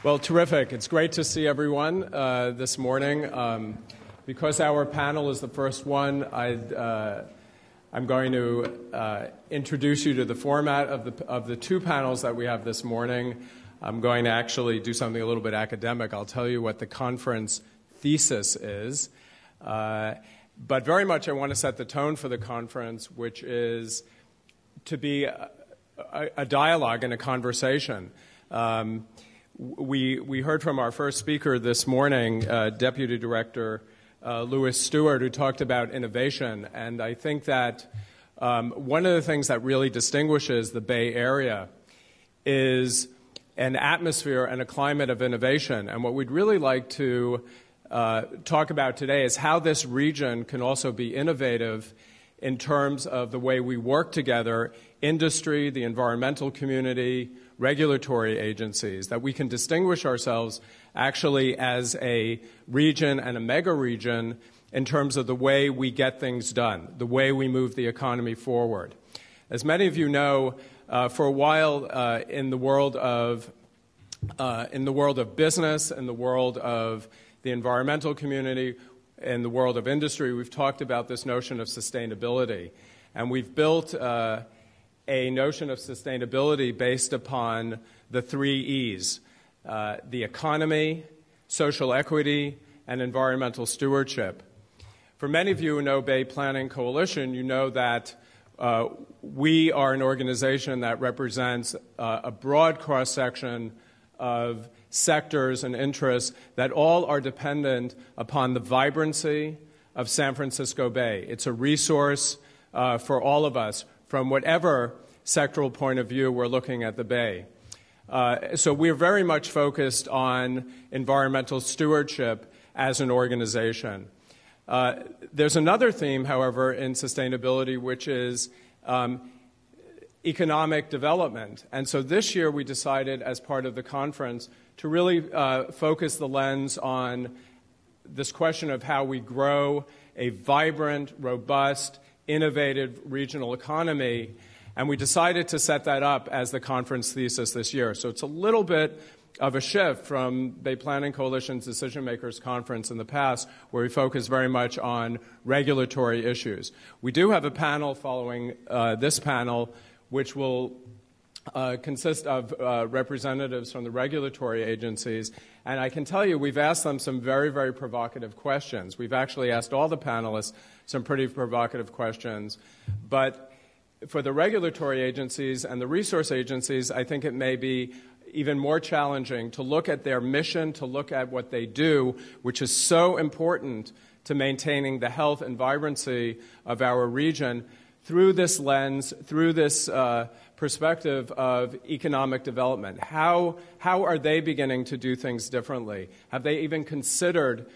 Well, terrific. It's great to see everyone this morning. Because our panel is the first one, I'm going to introduce you to the format of the two panels that we have this morning. I'm going to actually do something a little bit academic. I'll tell you what the conference thesis is. But very much I want to set the tone for the conference, which is to be a dialogue and a conversation. We heard from our first speaker this morning, Deputy Director Lewis Stewart, who talked about innovation. And I think that one of the things that really distinguishes the Bay Area is an atmosphere and a climate of innovation. And what we'd really like to talk about today is how this region can also be innovative in terms of the way we work together, industry, the environmental community, regulatory agencies, that we can distinguish ourselves actually as a region and a mega region in terms of the way we get things done, the way we move the economy forward. As many of you know, for a while in the world of business, in the world of the environmental community, in the world of industry, we've talked about this notion of sustainability. And we've built a notion of sustainability based upon the 3 E's, the economy, social equity, and environmental stewardship. For many of you who know Bay Planning Coalition, you know that we are an organization that represents a broad cross-section of sectors and interests that all are dependent upon the vibrancy of San Francisco Bay. It's a resource for all of us from whatever sectoral point of view we're looking at the Bay. So we're very much focused on environmental stewardship as an organization. There's another theme, however, in sustainability, which is economic development. And so this year we decided as part of the conference to really focus the lens on this question of how we grow a vibrant, robust, innovative regional economy. And we decided to set that up as the conference thesis this year. So it's a little bit of a shift from Bay Planning Coalition's Decisionmakers conference in the past, where we focus very much on regulatory issues. We do have a panel following this panel, which will consist of representatives from the regulatory agencies. And I can tell you, we've asked them some very, very provocative questions. We've actually asked all the panelists some pretty provocative questions. But for the regulatory agencies and the resource agencies, I think it may be even more challenging to look at their mission, to look at what they do, which is so important to maintaining the health and vibrancy of our region, through this lens, through this perspective of economic development. How are they beginning to do things differently? Have they even considered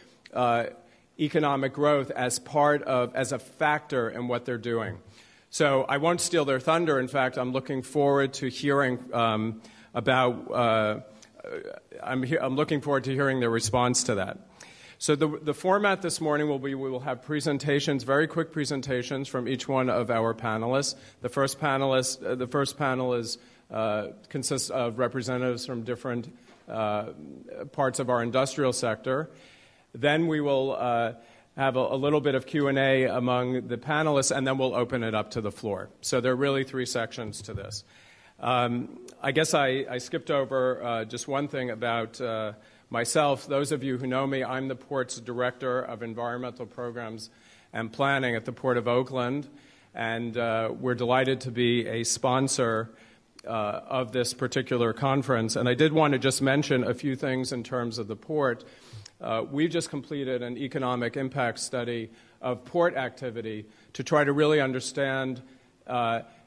economic growth as a factor in what they're doing? So I won't steal their thunder. In fact, I'm looking forward to hearing I'm looking forward to hearing their response to that. So the format this morning will be, we will have presentations, very quick presentations from each one of our panelists. The first panel consists of representatives from different parts of our industrial sector. Then we will have a little bit of Q&A among the panelists, and then we'll open it up to the floor. So there are really 3 sections to this. I guess I skipped over just one thing about myself. Those of you who know me, I'm the Port's Director of Environmental Programs and Planning at the Port of Oakland, and we're delighted to be a sponsor of this particular conference. And I did want to just mention a few things in terms of the Port. We've just completed an economic impact study of port activity to try to really understand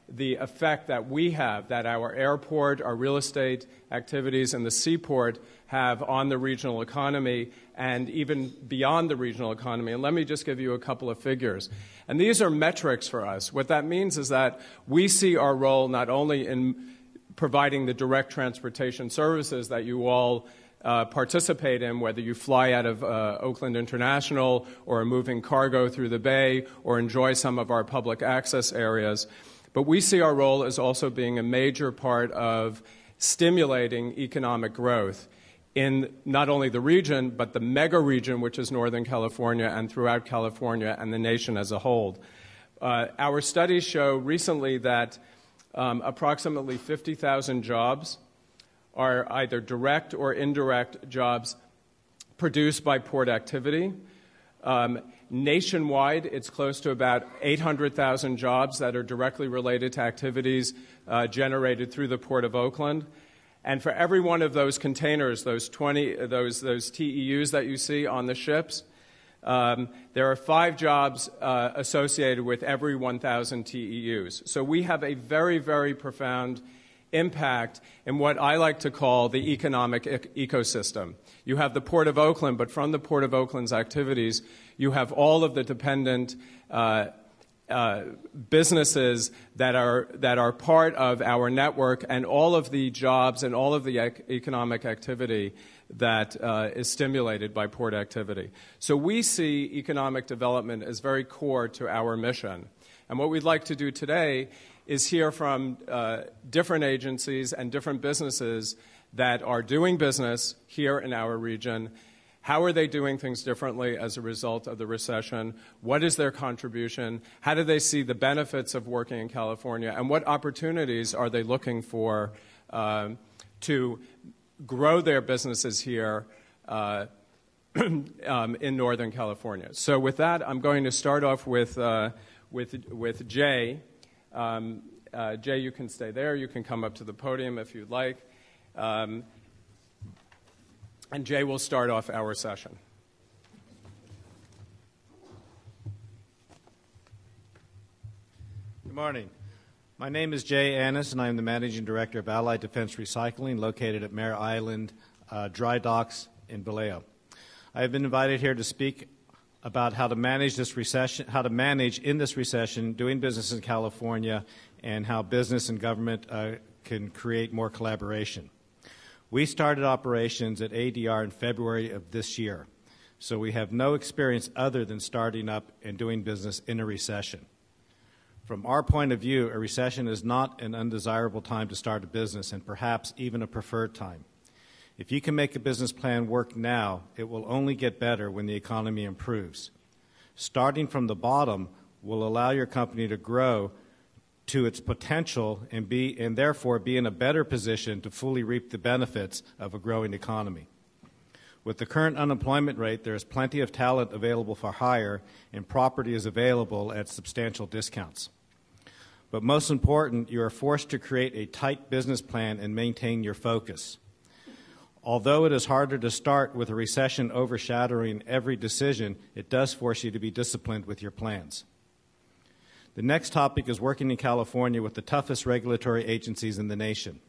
the effect that we have, that our airport, our real estate activities, and the seaport have on the regional economy and even beyond the regional economy. And let me just give you a couple of figures. And these are metrics for us. What that means is that we see our role not only in providing the direct transportation services that you all participate in, whether you fly out of Oakland International or are moving cargo through the Bay or enjoy some of our public access areas, but we see our role as also being a major part of stimulating economic growth in not only the region, but the mega region, which is Northern California, and throughout California and the nation as a whole. Our studies show recently that approximately 50,000 jobs are either direct or indirect jobs produced by port activity. Nationwide, it's close to about 800,000 jobs that are directly related to activities generated through the Port of Oakland. And for every one of those containers, those TEUs that you see on the ships, there are 5 jobs associated with every 1,000 TEUs. So we have a very, very profound impact in what I like to call the economic ecosystem. You have the Port of Oakland, but from the Port of Oakland's activities, you have all of the dependent businesses that are part of our network, and all of the jobs and all of the economic activity that is stimulated by port activity. So we see economic development as very core to our mission. And what we'd like to do today is hear from different agencies and different businesses that are doing business here in our region. How are they doing things differently as a result of the recession? What is their contribution? How do they see the benefits of working in California? And what opportunities are they looking for to grow their businesses here in Northern California? So with that, I'm going to start off with Jay. Jay, you can stay there. You can come up to the podium if you'd like. And Jay will start off our session. Good morning. My name is Jay Anast, and I am the Managing Director of Allied Defense Recycling, located at Mare Island Dry Docks in Vallejo. I have been invited here to speak about how to manage this recession, how to manage in this recession, doing business in California, and how business and government can create more collaboration. We started operations at ADR in February of this year, so we have no experience other than starting up and doing business in a recession. From our point of view, a recession is not an undesirable time to start a business, and perhaps even a preferred time. If you can make a business plan work now, it will only get better when the economy improves. Starting from the bottom will allow your company to grow to its potential and therefore be in a better position to fully reap the benefits of a growing economy. With the current unemployment rate, there is plenty of talent available for hire, and property is available at substantial discounts. But most important, you are forced to create a tight business plan and maintain your focus. Although it is harder to start with a recession overshadowing every decision, it does force you to be disciplined with your plans. The next topic is working in California with the toughest regulatory agencies in the nation.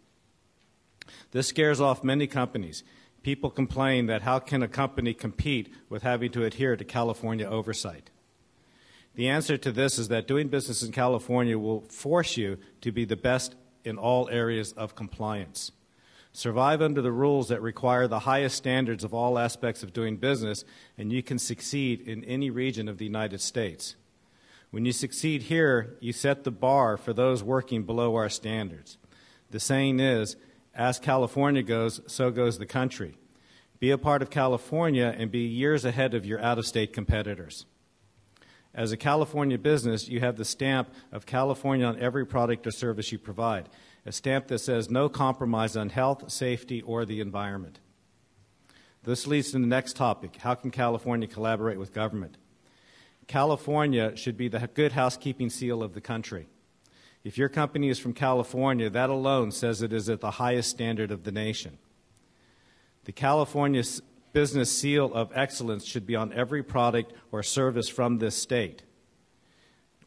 This scares off many companies. People complain that how can a company compete with having to adhere to California oversight? The answer to this is that doing business in California will force you to be the best in all areas of compliance. Survive under the rules that require the highest standards of all aspects of doing business, and you can succeed in any region of the United States. When you succeed here, you set the bar for those working below our standards. The saying is, as California goes, so goes the country. Be a part of California and be years ahead of your out-of-state competitors. As a California business, you have the stamp of California on every product or service you provide, a stamp that says no compromise on health, safety, or the environment. This leads to the next topic: how can California collaborate with government? California should be the good housekeeping seal of the country. If your company is from California, that alone says it is at the highest standard of the nation. The California Business Seal of Excellence should be on every product or service from this state.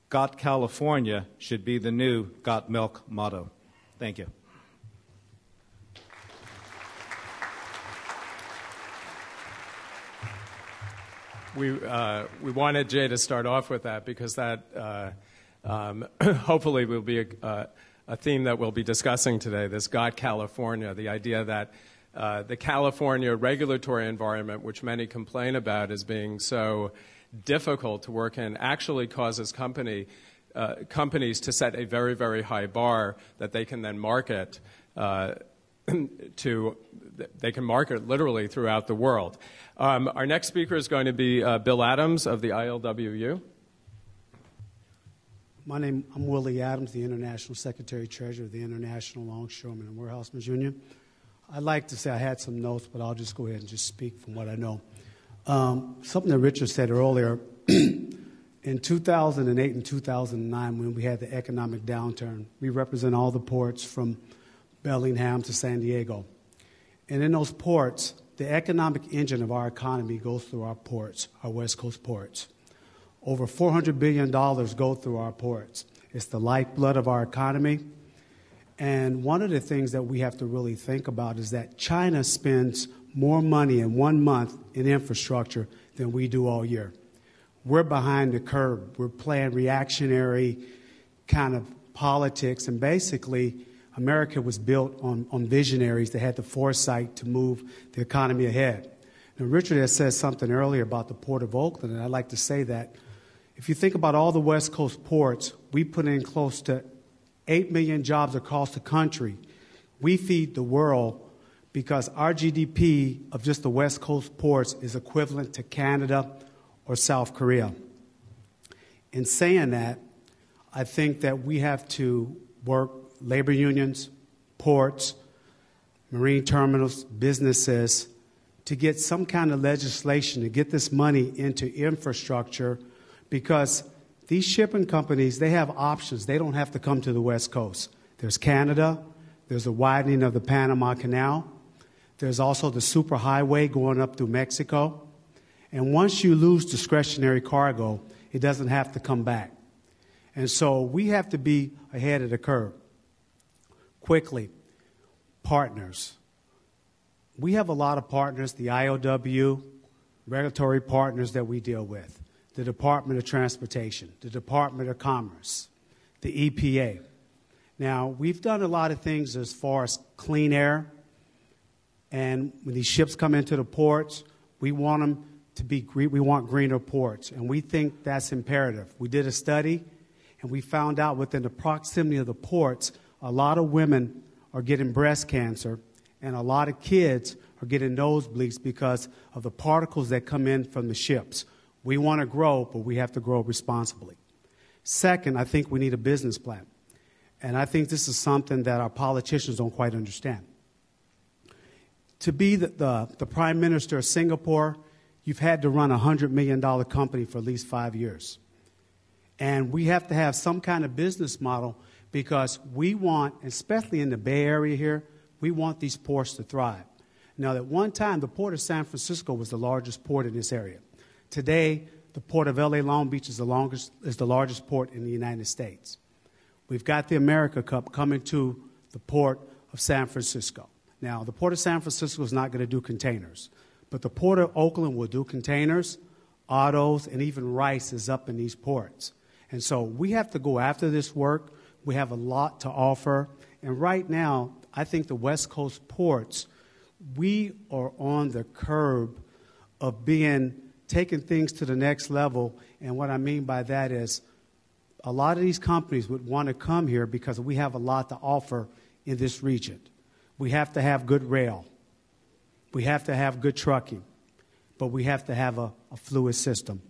Got California should be the new Got Milk motto. Thank you. We wanted Jay to start off with that because that hopefully will be a theme that we'll be discussing today, this Got California, the idea that the California regulatory environment, which many complain about as being so difficult to work in, actually causes companies to set a very, very high bar that they can then market they can market literally throughout the world. Our next speaker is going to be Bill Adams of the ILWU. I'm Willie Adams, the International Secretary-Treasurer of the International Longshoremen and Warehousemen's Union. I'd like to say I had some notes, but I'll just go ahead and just speak from what I know. Something that Richard said earlier, in 2008 and 2009, when we had the economic downturn, we represent all the ports from Bellingham to San Diego. And in those ports, the economic engine of our economy goes through our ports, our West Coast ports. Over $400 billion go through our ports. It's the lifeblood of our economy. And one of the things that we have to really think about is that China spends more money in 1 month in infrastructure than we do all year. We're behind the curve. We're playing reactionary kind of politics, and basically America was built on visionaries that had the foresight to move the economy ahead. Now, Richard has said something earlier about the Port of Oakland, and I'd like to say that if you think about all the West Coast ports, we put in close to 8 million jobs across the country. We feed the world because our GDP of just the West Coast ports is equivalent to Canada or South Korea. In saying that, I think that we have to work labor unions, ports, marine terminals, businesses, to get some kind of legislation to get this money into infrastructure, because these shipping companies, they have options. They don't have to come to the West Coast. There's Canada. There's a widening of the Panama Canal. There's also the superhighway going up through Mexico. And once you lose discretionary cargo, it doesn't have to come back. And so we have to be ahead of the curve. Quickly, partners. We have a lot of partners, the IOW, regulatory partners that we deal with, the Department of Transportation, the Department of Commerce, the EPA. Now, we've done a lot of things as far as clean air, and when these ships come into the ports, we want them to be green. We want greener ports, and we think that's imperative. We did a study, and we found out within the proximity of the ports, a lot of women are getting breast cancer, and a lot of kids are getting nosebleeds because of the particles that come in from the ships. We want to grow, but we have to grow responsibly. Second, I think we need a business plan. And I think this is something that our politicians don't quite understand. To be the Prime Minister of Singapore, you've had to run a $100 million company for at least 5 years. And we have to have some kind of business model, because we want, especially in the Bay Area here, we want these ports to thrive. Now, at one time, the Port of San Francisco was the largest port in this area. Today, the Port of L.A. Long Beach is the largest port in the United States. We've got the America Cup coming to the Port of San Francisco. Now, the Port of San Francisco is not going to do containers, but the Port of Oakland will do containers, autos, and even rice is up in these ports. And so we have to go after this work. We have a lot to offer. And right now, I think the West Coast ports, we are on the curb of taking things to the next level. And what I mean by that is a lot of these companies would want to come here because we have a lot to offer in this region. We have to have good rail. We have to have good trucking. But we have to have a fluid system.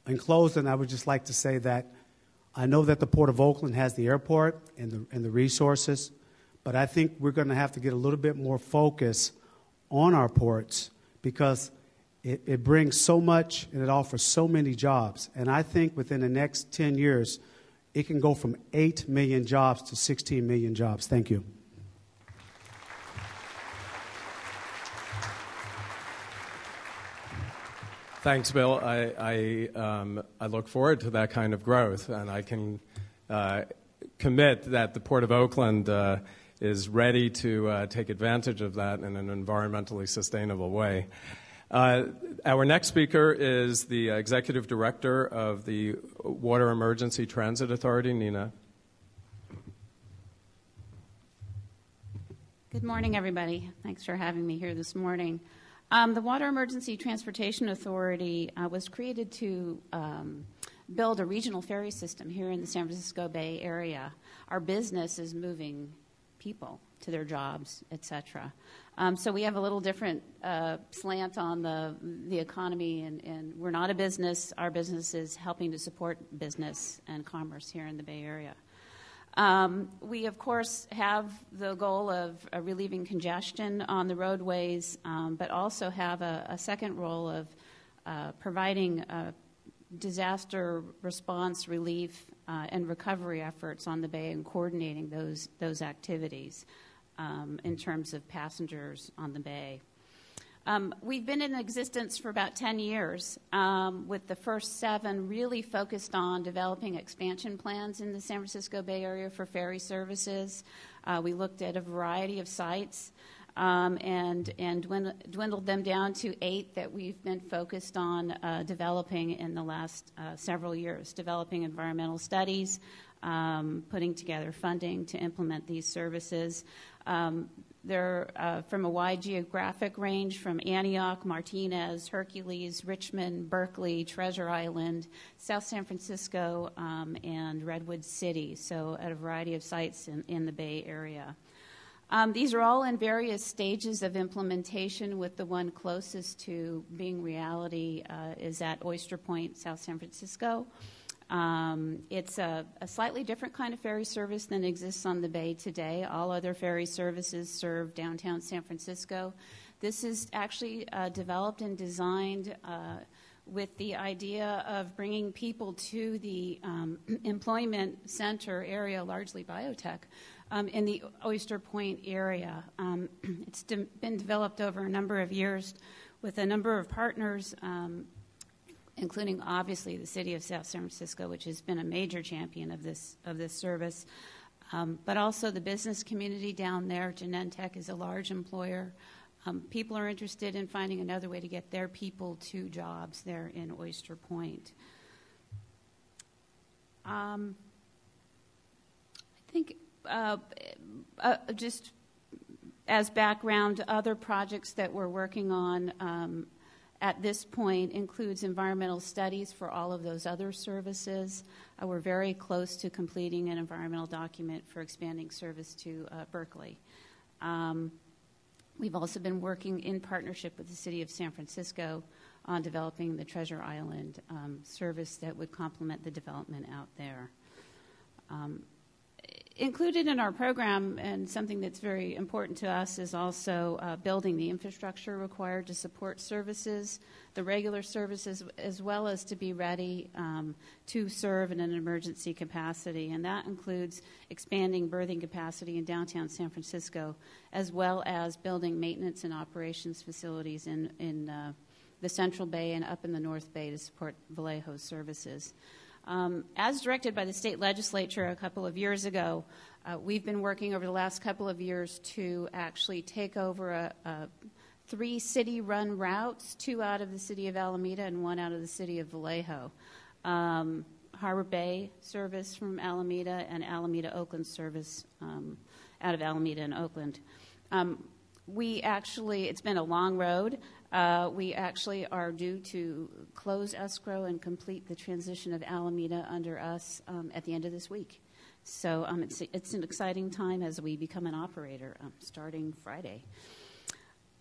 In closing, I would just like to say that I know that the Port of Oakland has the airport and the resources, but I think we're going to have to get a little bit more focus on our ports, because it brings so much and it offers so many jobs. And I think within the next 10 years, it can go from 8 million jobs to 16 million jobs. Thank you. Thanks, Bill. I look forward to that kind of growth, and I can commit that the Port of Oakland is ready to take advantage of that in an environmentally sustainable way. Our next speaker is the Executive Director of the Water Emergency Transit Authority, Nina. Good morning, everybody. Thanks for having me here this morning. The Water Emergency Transportation Authority was created to build a regional ferry system here in the San Francisco Bay Area. Our business is moving people their jobs, et cetera. So we have a little different slant on the economy, and we're not a business. Our business is helping to support business and commerce here in the Bay Area. We, of course, have the goal of relieving congestion on the roadways, but also have a second role of providing disaster response, relief, and recovery efforts on the Bay and coordinating those activities in terms of passengers on the Bay. We've been in existence for about 10 years, with the first 7 really focused on developing expansion plans in the San Francisco Bay Area for ferry services. We looked at a variety of sites and dwindled them down to 8 that we've been focused on developing in the last several years, developing environmental studies, putting together funding to implement these services. They're from a wide geographic range, from Antioch, Martinez, Hercules, Richmond, Berkeley, Treasure Island, South San Francisco, and Redwood City, so at a variety of sites in the Bay Area. These are all in various stages of implementation, with the one closest to being reality is at Oyster Point, South San Francisco. It's a slightly different kind of ferry service than exists on the Bay today. All other ferry services serve downtown San Francisco. This is actually developed and designed with the idea of bringing people to the employment center area, largely biotech, in the Oyster Point area. It's been developed over a number of years with a number of partners, including obviously the city of South San Francisco, which has been a major champion of this service, but also the business community down there. Genentech is a large employer. People are interested in finding another way to get their people to jobs there in Oyster Point. I think just as background, other projects that we're working on at this point includes environmental studies for all of those other services. We're very close to completing an environmental document for expanding service to Berkeley. We've also been working in partnership with the city of San Francisco on developing the Treasure Island service that would complement the development out there. Included in our program, and something that's very important to us, is also building the infrastructure required to support services, the regular services, as well as to be ready to serve in an emergency capacity. And that includes expanding berthing capacity in downtown San Francisco, as well as building maintenance and operations facilities in the Central Bay and up in the North Bay to support Vallejo's services. As directed by the state legislature a couple of years ago, we've been working over the last couple of years to actually take over 3 city-run routes, 2 out of the city of Alameda and 1 out of the city of Vallejo. Harbor Bay service from Alameda and Alameda-Oakland service out of Alameda and Oakland. It's been a long road. We actually are due to close escrow and complete the transition of Alameda under us at the end of this week. So it's an exciting time as we become an operator starting Friday.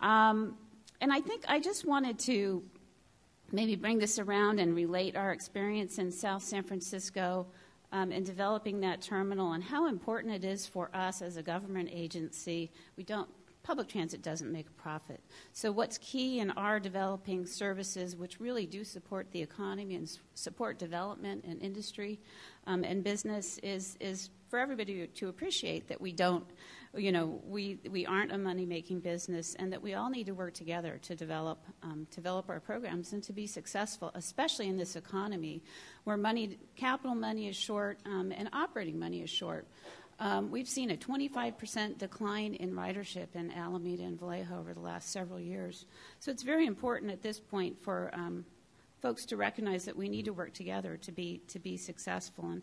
And I think I just wanted to maybe bring this around and relate our experience in South San Francisco in developing that terminal and how important it is for us as a government agency. Public transit doesn't make a profit. So what's key in our developing services, which really do support the economy and support development and industry and business, is for everybody to appreciate that we aren't a money-making business, and that we all need to work together to develop our programs and to be successful, especially in this economy where capital money is short and operating money is short. We've seen a 25% decline in ridership in Alameda and Vallejo over the last several years. So it's very important at this point for folks to recognize that we need to work together to be successful. And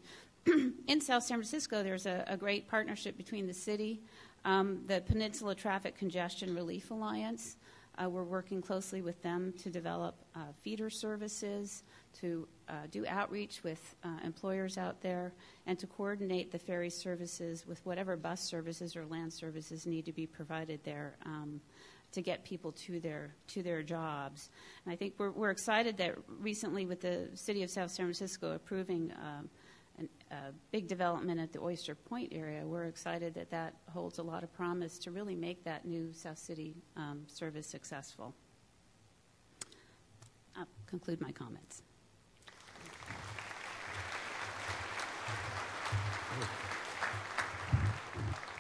in South San Francisco, there's a great partnership between the city, the Peninsula Traffic Congestion Relief Alliance, We're working closely with them to develop feeder services, to do outreach with employers out there, and to coordinate the ferry services with whatever bus services or land services need to be provided there to get people to their jobs. And I think we're excited that recently with the City of South San Francisco approving a big development at the Oyster Point area, we're excited that that holds a lot of promise to really make that new South City service successful. I'll conclude my comments.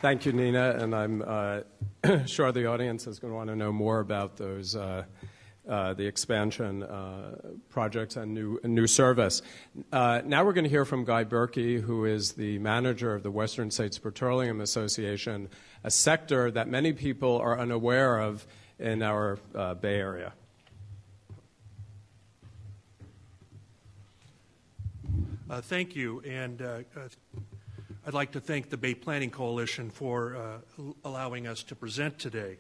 Thank you, Nina, and I'm sure the audience is going to want to know more about those the expansion projects and new service. Now we're going to hear from Guy Bjerke, who is the manager of the Western States Petroleum Association, a sector that many people are unaware of in our Bay Area. Thank you, and I'd like to thank the Bay Planning Coalition for allowing us to present today.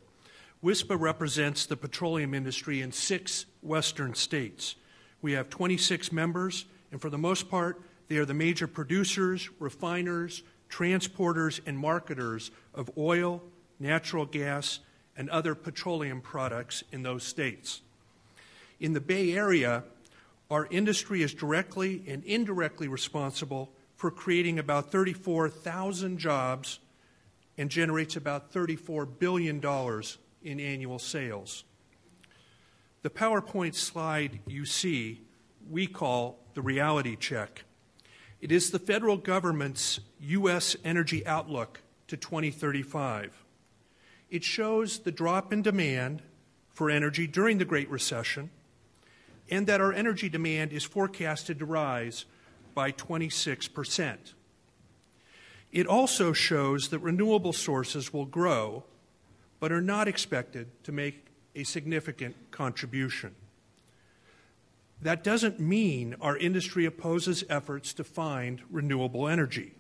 WISPA represents the petroleum industry in 6 western states. We have 26 members, and for the most part, they are the major producers, refiners, transporters, and marketers of oil, natural gas, and other petroleum products in those states. In the Bay Area, our industry is directly and indirectly responsible for creating about 34,000 jobs and generates about $34 billion in annual sales. The PowerPoint slide you see, we call the reality check. It is the federal government's U.S. energy outlook to 2035. It shows the drop in demand for energy during the Great Recession, and that our energy demand is forecasted to rise by 26%. It also shows that renewable sources will grow, but are not expected to make a significant contribution. That doesn't mean our industry opposes efforts to find renewable energy.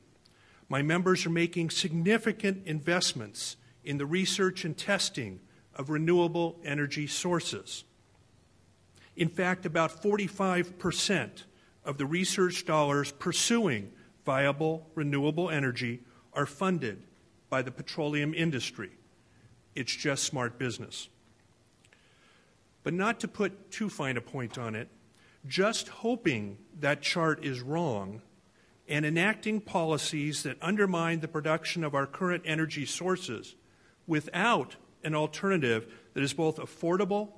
My members are making significant investments in the research and testing of renewable energy sources. In fact, about 45% of the research dollars pursuing viable renewable energy are funded by the petroleum industry. It's just smart business. But not to put too fine a point on it, just hoping that chart is wrong and enacting policies that undermine the production of our current energy sources without an alternative that is both affordable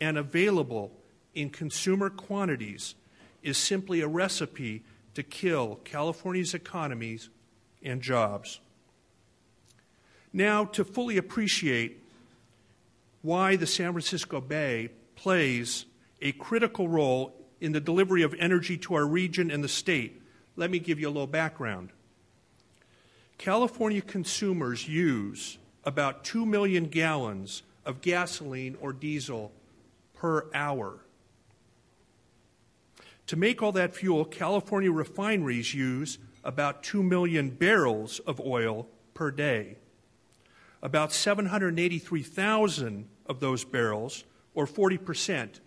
and available in consumer quantities is simply a recipe to kill California's economies and jobs. Now, to fully appreciate why the San Francisco Bay plays a critical role in the delivery of energy to our region and the state, let me give you a little background. California consumers use about 2 million gallons of gasoline or diesel per hour. To make all that fuel, California refineries use about 2 million barrels of oil per day. About 783,000 of those barrels, or 40%,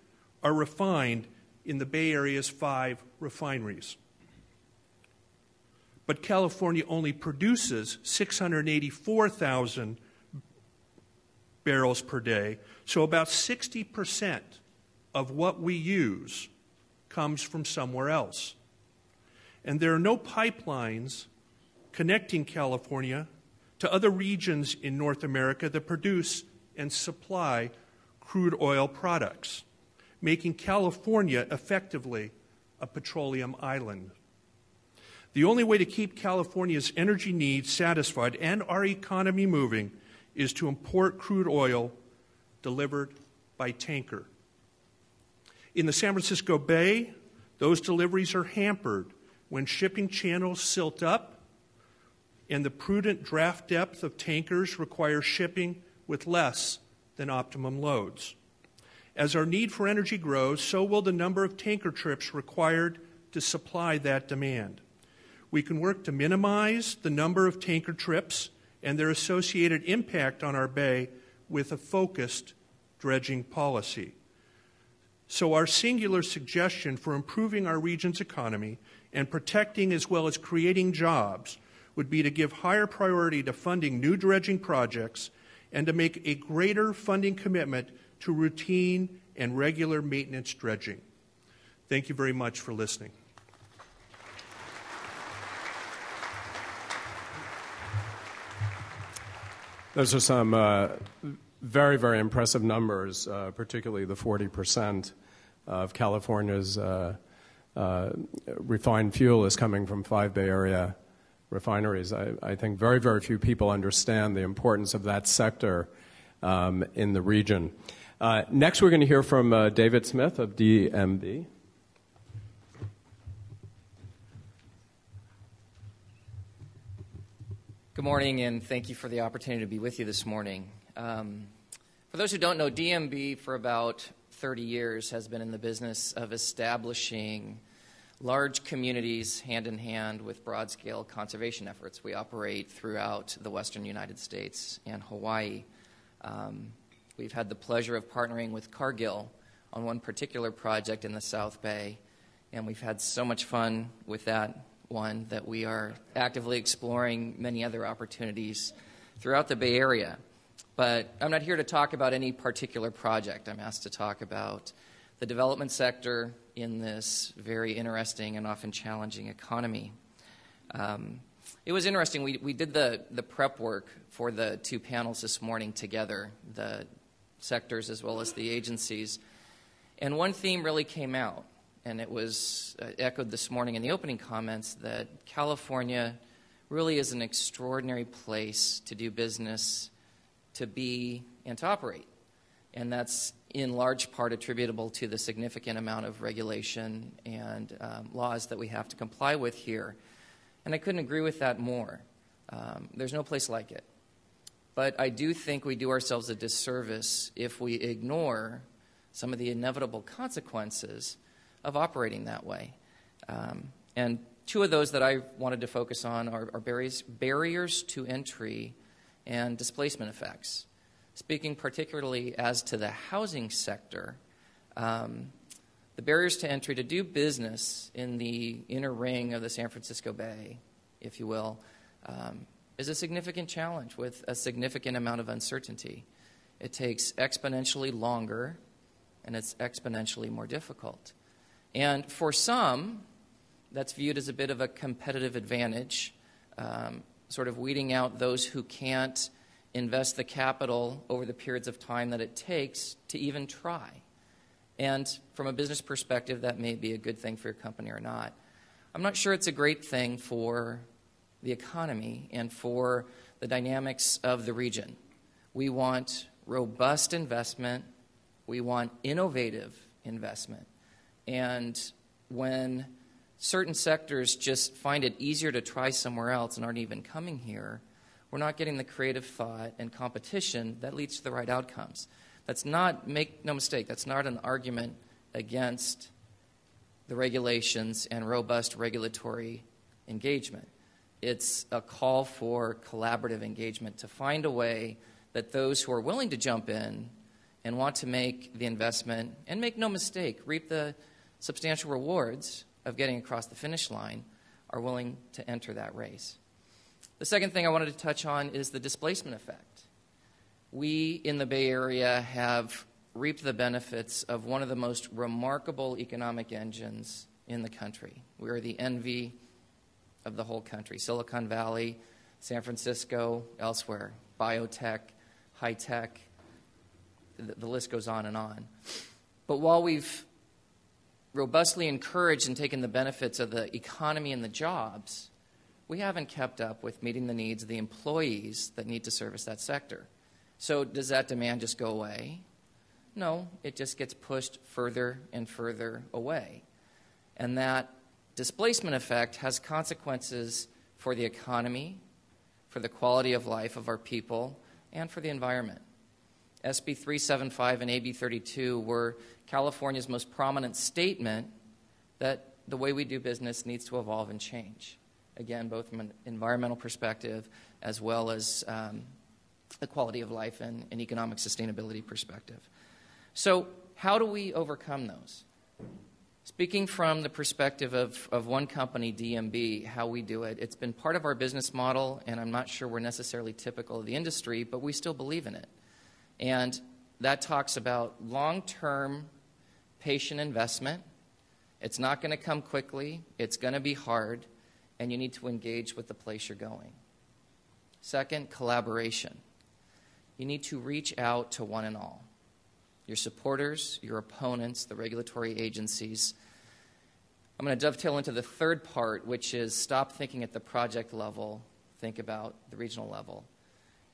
are refined in the Bay Area's 5 refineries. But California only produces 684,000 barrels per day, so about 60% of what we use comes from somewhere else. And there are no pipelines connecting California to other regions in North America that produce and supply crude oil products, making California effectively a petroleum island. The only way to keep California's energy needs satisfied and our economy moving is to import crude oil delivered by tanker. In the San Francisco Bay, those deliveries are hampered when shipping channels silt up and the prudent draft depth of tankers requires shipping with less than optimum loads. As our need for energy grows, so will the number of tanker trips required to supply that demand. We can work to minimize the number of tanker trips and their associated impact on our bay with a focused dredging policy. So our singular suggestion for improving our region's economy and protecting as well as creating jobs would be to give higher priority to funding new dredging projects and to make a greater funding commitment to routine and regular maintenance dredging. Thank you very much for listening. Those are some very, very impressive numbers, particularly the 40% of California's refined fuel is coming from 5 Bay Area refineries. I think very, very few people understand the importance of that sector in the region. Next, we're going to hear from David Smith of DMB. Good morning, and thank you for the opportunity to be with you this morning. For those who don't know, DMB for about 30 years has been in the business of establishing large communities hand-in-hand with broad-scale conservation efforts. We operate throughout the western United States and Hawaii. We've had the pleasure of partnering with Cargill on one particular project in the South Bay, and we've had so much fun with that one that we are actively exploring many other opportunities throughout the Bay Area. But I'm not here to talk about any particular project. I'm asked to talk about the development sector in this very interesting and often challenging economy. It was interesting. We did the prep work for the 2 panels this morning together, the sectors as well as the agencies. And one theme really came out, and it was echoed this morning in the opening comments, that California really is an extraordinary place to do business, to be, and to operate. And that's in large part attributable to the significant amount of regulation and laws that we have to comply with here. And I couldn't agree with that more. There's no place like it. But I do think we do ourselves a disservice if we ignore some of the inevitable consequences of operating that way. And 2 of those that I wanted to focus on are barriers to entry and displacement effects. Speaking particularly as to the housing sector, the barriers to entry to do business in the inner ring of the San Francisco Bay, if you will, is a significant challenge with a significant amount of uncertainty. It takes exponentially longer, and it's exponentially more difficult. And for some, that's viewed as a bit of a competitive advantage, sort of weeding out those who can't invest the capital over the periods of time that it takes to even try. And from a business perspective, that may be a good thing for your company or not. I'm not sure it's a great thing for the economy and for the dynamics of the region. We want robust investment. We want innovative investment. And when certain sectors just find it easier to try somewhere else and aren't even coming here, we're not getting the creative thought and competition that leads to the right outcomes. That's not, make no mistake, that's not an argument against the regulations and robust regulatory engagement. It's a call for collaborative engagement to find a way that those who are willing to jump in and want to make the investment, and make no mistake, reap the substantial rewards of getting across the finish line, are willing to enter that race. The second thing I wanted to touch on is the displacement effect. We in the Bay Area have reaped the benefits of one of the most remarkable economic engines in the country. We are the envy of the whole country. Silicon Valley, San Francisco, elsewhere, biotech, high tech, the list goes on and on. But while we've robustly encouraged and taken the benefits of the economy and the jobs, we haven't kept up with meeting the needs of the employees that need to service that sector. So does that demand just go away? No, it just gets pushed further and further away. And that displacement effect has consequences for the economy, for the quality of life of our people, and for the environment. SB 375 and AB 32 were California's most prominent statement that the way we do business needs to evolve and change. Again, both from an environmental perspective as well as the quality of life and economic sustainability perspective. So how do we overcome those? Speaking from the perspective of one company, DMB, how we do it, it's been part of our business model, and I'm not sure we're necessarily typical of the industry, but we still believe in it. And that talks about long-term patient investment. It's not going to come quickly. It's going to be hard, and you need to engage with the place you're going. Second, collaboration. You need to reach out to one and all. Your supporters, your opponents, the regulatory agencies. I'm going to dovetail into the third part, which is stop thinking at the project level, think about the regional level.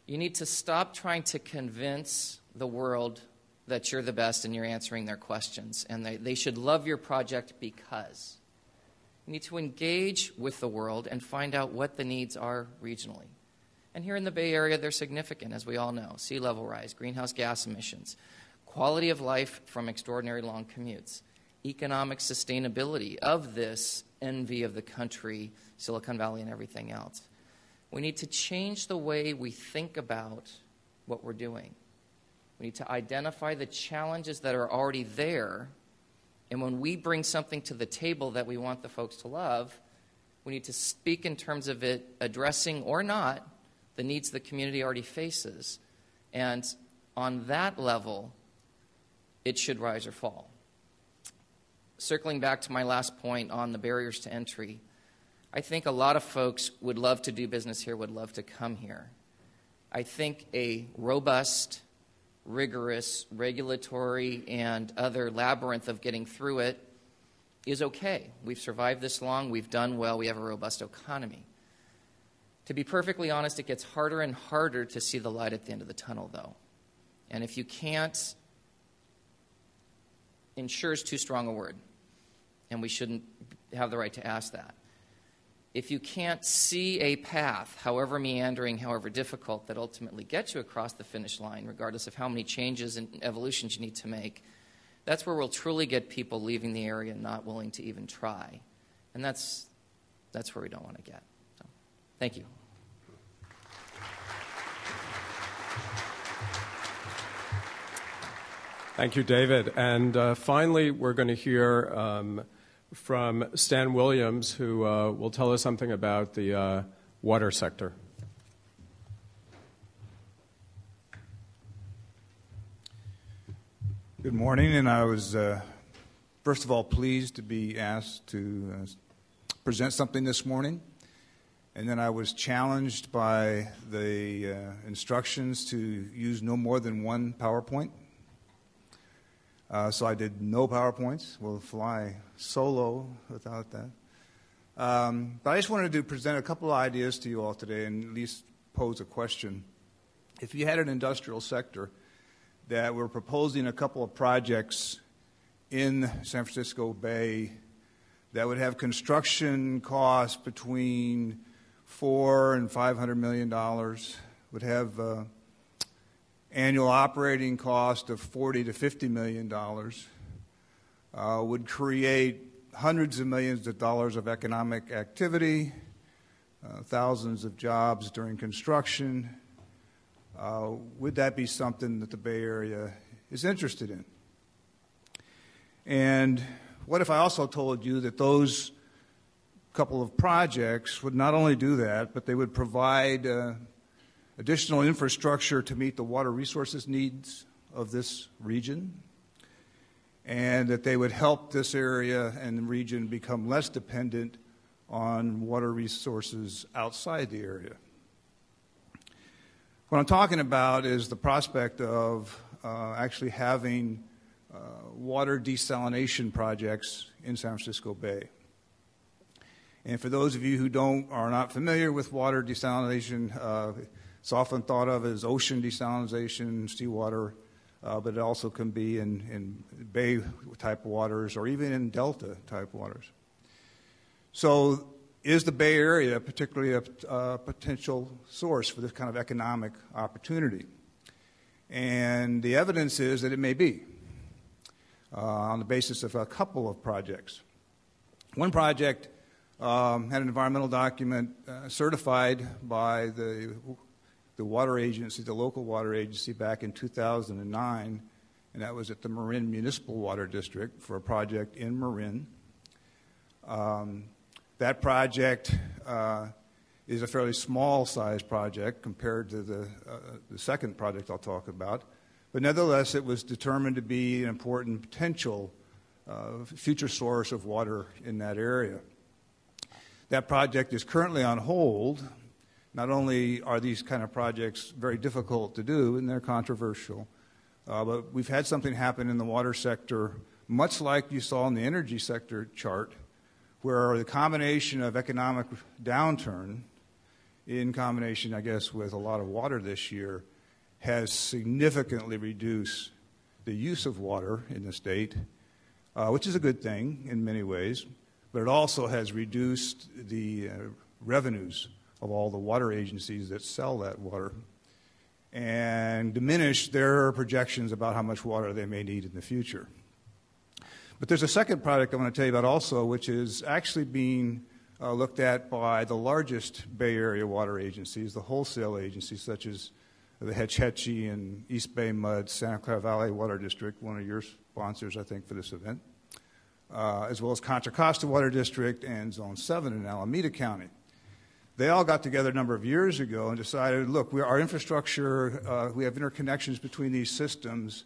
You need to stop trying to convince the world that you're the best and you're answering their questions, and they should love your project because. You need to engage with the world and find out what the needs are regionally. And here in the Bay Area, they're significant, as we all know. Sea level rise, greenhouse gas emissions, quality of life from extraordinary long commutes, economic sustainability of this envy of the country, Silicon Valley and everything else. We need to change the way we think about what we're doing. We need to identify the challenges that are already there, and when we bring something to the table that we want the folks to love, we need to speak in terms of it addressing or not the needs the community already faces. And on that level, it should rise or fall. Circling back to my last point on the barriers to entry, I think a lot of folks would love to do business here, would love to come here. I think a robust, rigorous, regulatory, and other labyrinth of getting through it is okay. We've survived this long. We've done well. We have a robust economy. To be perfectly honest, it gets harder and harder to see the light at the end of the tunnel, though. And if you can't, ensure is too strong a word, and we shouldn't have the right to ask that. If you can't see a path, however meandering, however difficult, that ultimately gets you across the finish line, regardless of how many changes and evolutions you need to make, that's where we'll truly get people leaving the area not willing to even try. And that's where we don't want to get. So, thank you. Thank you, David. And finally, we're going to hear from Stan Williams, who will tell us something about the water sector. Good morning, and I was, first of all, pleased to be asked to present something this morning. And then I was challenged by the instructions to use no more than one PowerPoint. So I did no PowerPoints. We'll fly solo without that. But I just wanted to present a couple of ideas to you all today and at least pose a question. If you had an industrial sector that were proposing a couple of projects in San Francisco Bay that would have construction costs between $400 and $500 million, would have annual operating cost of $40 to $50 million, would create hundreds of millions of dollars of economic activity, thousands of jobs during construction. Would that be something that the Bay Area is interested in? And what if I also told you that those couple of projects would not only do that, but they would provide additional infrastructure to meet the water resources needs of this region, and that they would help this area and the region become less dependent on water resources outside the area. What I'm talking about is the prospect of actually having water desalination projects in San Francisco Bay. And for those of you who are not familiar with water desalination, it's often thought of as ocean desalination, seawater, but it also can be in bay-type waters or even in delta-type waters. So is the Bay Area particularly a potential source for this kind of economic opportunity? And the evidence is that it may be on the basis of a couple of projects. One project had an environmental document certified by the water agency, the local water agency, back in 2009, and that was at the Marin Municipal Water District for a project in Marin. That project is a fairly small-sized project compared to the second project I'll talk about, but nevertheless, it was determined to be an important potential future source of water in that area. That project is currently on hold. Not only are these kind of projects very difficult to do, and they're controversial, but we've had something happen in the water sector, much like you saw in the energy sector chart, where the combination of economic downturn, in combination, I guess, with a lot of water this year, has significantly reduced the use of water in the state, which is a good thing in many ways, but it also has reduced the revenues of all the water agencies that sell that water and diminished their projections about how much water they may need in the future. But there's a second project I want to tell you about also, which is actually being looked at by the largest Bay Area water agencies, the wholesale agencies such as the Hetch Hetchy and East Bay Mud, Santa Clara Valley Water District, one of your sponsors, I think, for this event, as well as Contra Costa Water District and Zone 7 in Alameda County. They all got together a number of years ago and decided, look, our infrastructure, we have interconnections between these systems.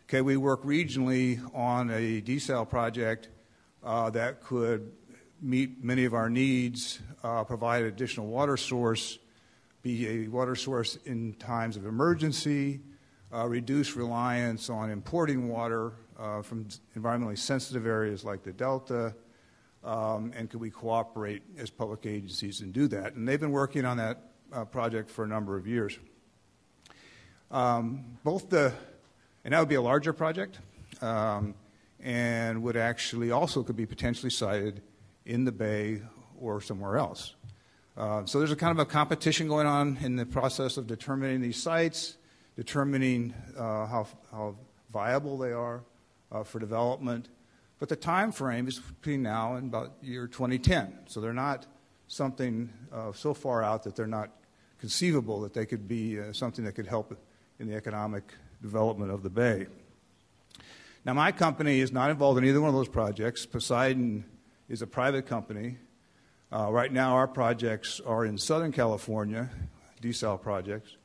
Okay, we work regionally on a desal project that could meet many of our needs, provide an additional water source, be a water source in times of emergency, reduce reliance on importing water from environmentally sensitive areas like the Delta, and could we cooperate as public agencies and do that? And they've been working on that project for a number of years. And that would be a larger project, and would actually also could be potentially sited in the Bay or somewhere else. So there's a kind of a competition going on in the process of determining these sites, determining how viable they are for development. But the time frame is between now and about year 2010. So they're not something so far out that they're not conceivable that they could be something that could help in the economic development of the Bay. Now, my company is not involved in either one of those projects. Poseidon is a private company. Right now, our projects are in Southern California, desal projects,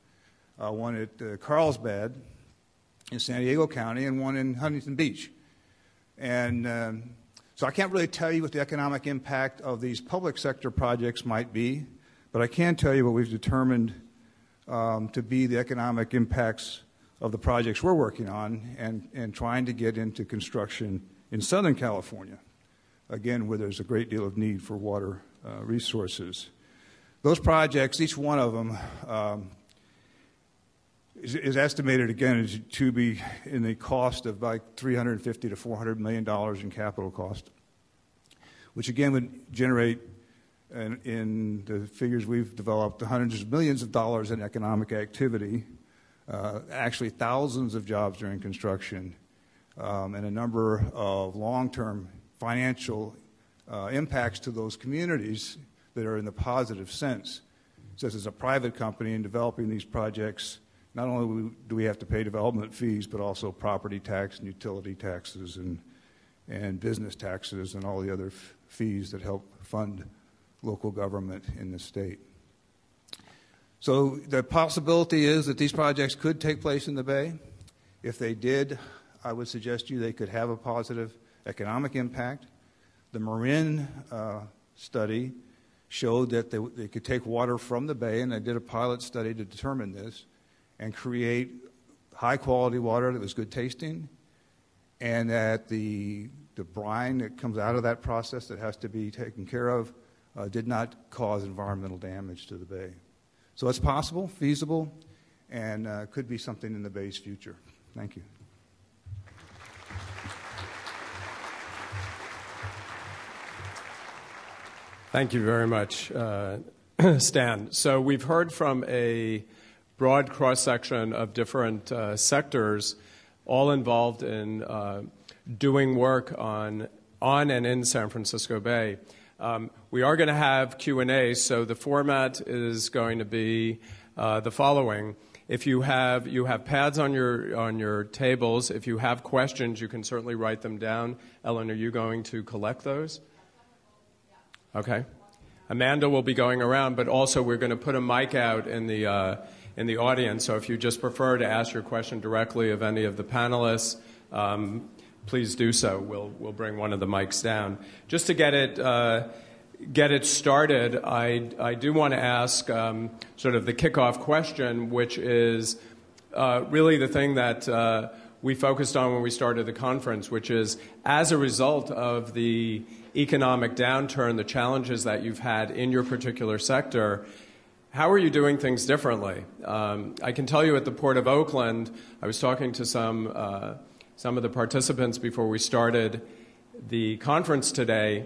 one at Carlsbad in San Diego County and one in Huntington Beach. And so I can't really tell you what the economic impact of these public sector projects might be, but I can tell you what we've determined to be the economic impacts of the projects we're working on and trying to get into construction in Southern California, again, where there's a great deal of need for water resources. Those projects, each one of them, is estimated, again, to be in the cost of like $350 to $400 million in capital cost, which, again, would generate, in the figures we've developed, hundreds of millions of dollars in economic activity, actually thousands of jobs during construction, and a number of long-term financial impacts to those communities that are in the positive sense. So as a private company in developing these projects, not only do we have to pay development fees, but also property tax and utility taxes and business taxes and all the other fees that help fund local government in the state. So the possibility is that these projects could take place in the Bay. If they did, I would suggest to you they could have a positive economic impact. The Marin study showed that they could take water from the Bay, and they did a pilot study to determine this, and create high-quality water that was good tasting, and that the brine that comes out of that process that has to be taken care of did not cause environmental damage to the Bay. So it's possible, feasible, and could be something in the Bay's future. Thank you. Thank you very much, Stan. So we've heard from a broad cross-section of different sectors, all involved in doing work on and in San Francisco Bay. We are going to have Q&A, so the format is going to be the following. If you have pads on your tables. If you have questions, you can certainly write them down. Ellen, are you going to collect those? Okay. Amanda will be going around, but also we're going to put a mic out in the audience. So if you just prefer to ask your question directly of any of the panelists, please do so. We'll bring one of the mics down. Just to get it started, I do want to ask sort of the kickoff question, which is really the thing that we focused on when we started the conference, which is as a result of the economic downturn, the challenges that you've had in your particular sector, how are you doing things differently? I can tell you at the Port of Oakland, I was talking to some of the participants before we started the conference today,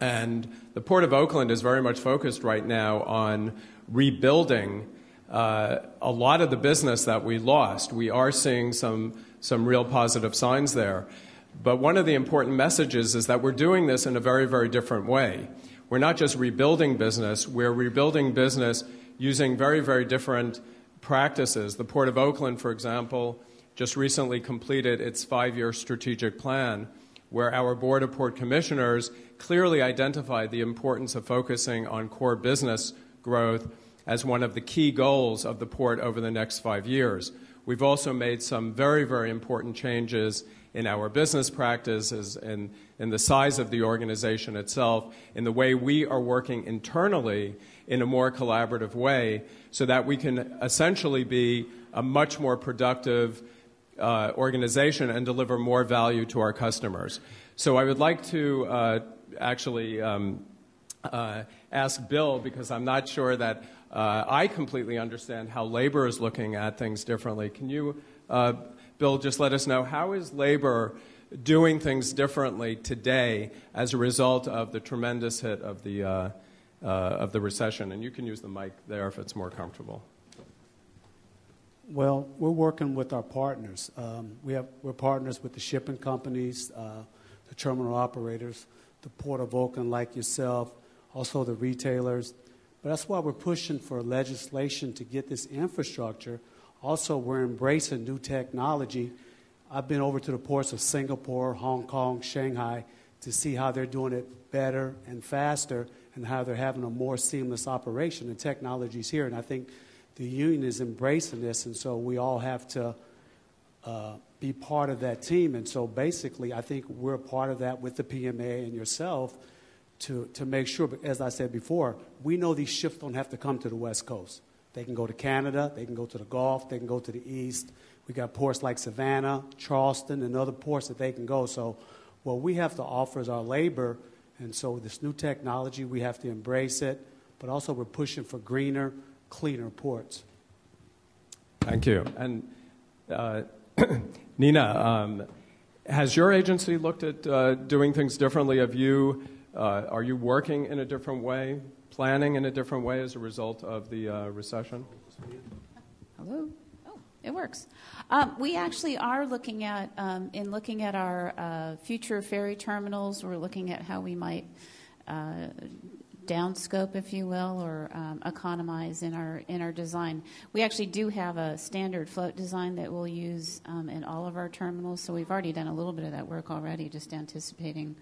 and the Port of Oakland is very much focused right now on rebuilding a lot of the business that we lost. We are seeing some real positive signs there. But one of the important messages is that we're doing this in a very, very different way. We're not just rebuilding business, we're rebuilding business using very, very different practices. The Port of Oakland, for example, just recently completed its 5-year strategic plan, where our Board of Port Commissioners clearly identified the importance of focusing on core business growth as one of the key goals of the port over the next 5 years. We've also made some very, very important changes in our business practices, in the size of the organization itself, in the way we are working internally in a more collaborative way, so that we can essentially be a much more productive organization and deliver more value to our customers. So I would like to actually ask Bill, because I'm not sure that I completely understand how labor is looking at things differently. Can you, Bill, just let us know, how is labor doing things differently today as a result of the tremendous hit of the recession? And you can use the mic there if it's more comfortable. Well, we're working with our partners. We're partners with the shipping companies, the terminal operators, the Port of Oakland like yourself, also the retailers. But that's why we're pushing for legislation to get this infrastructure. Also, we're embracing new technology. I've been over to the ports of Singapore, Hong Kong, Shanghai to see how they're doing it better and faster and how they're having a more seamless operation. And technology's here, and I think the union is embracing this, and so we all have to be part of that team. And so basically, I think we're a part of that with the PMA and yourself to make sure, as I said before, we know these ships don't have to come to the West Coast. They can go to Canada, they can go to the Gulf, they can go to the East. We got ports like Savannah, Charleston, and other ports that they can go. So what we have to offer is our labor, and so this new technology, we have to embrace it, but also we're pushing for greener, cleaner ports. Thank you. And Nina, has your agency looked at doing things differently? Are you working in a different way, planning in a different way as a result of the recession? Hello? Oh, it works. We actually are looking at, in looking at our future ferry terminals, we're looking at how we might downscope, if you will, or economize in our design. We actually do have a standard float design that we'll use in all of our terminals, so we've already done a little bit of that work already, just anticipating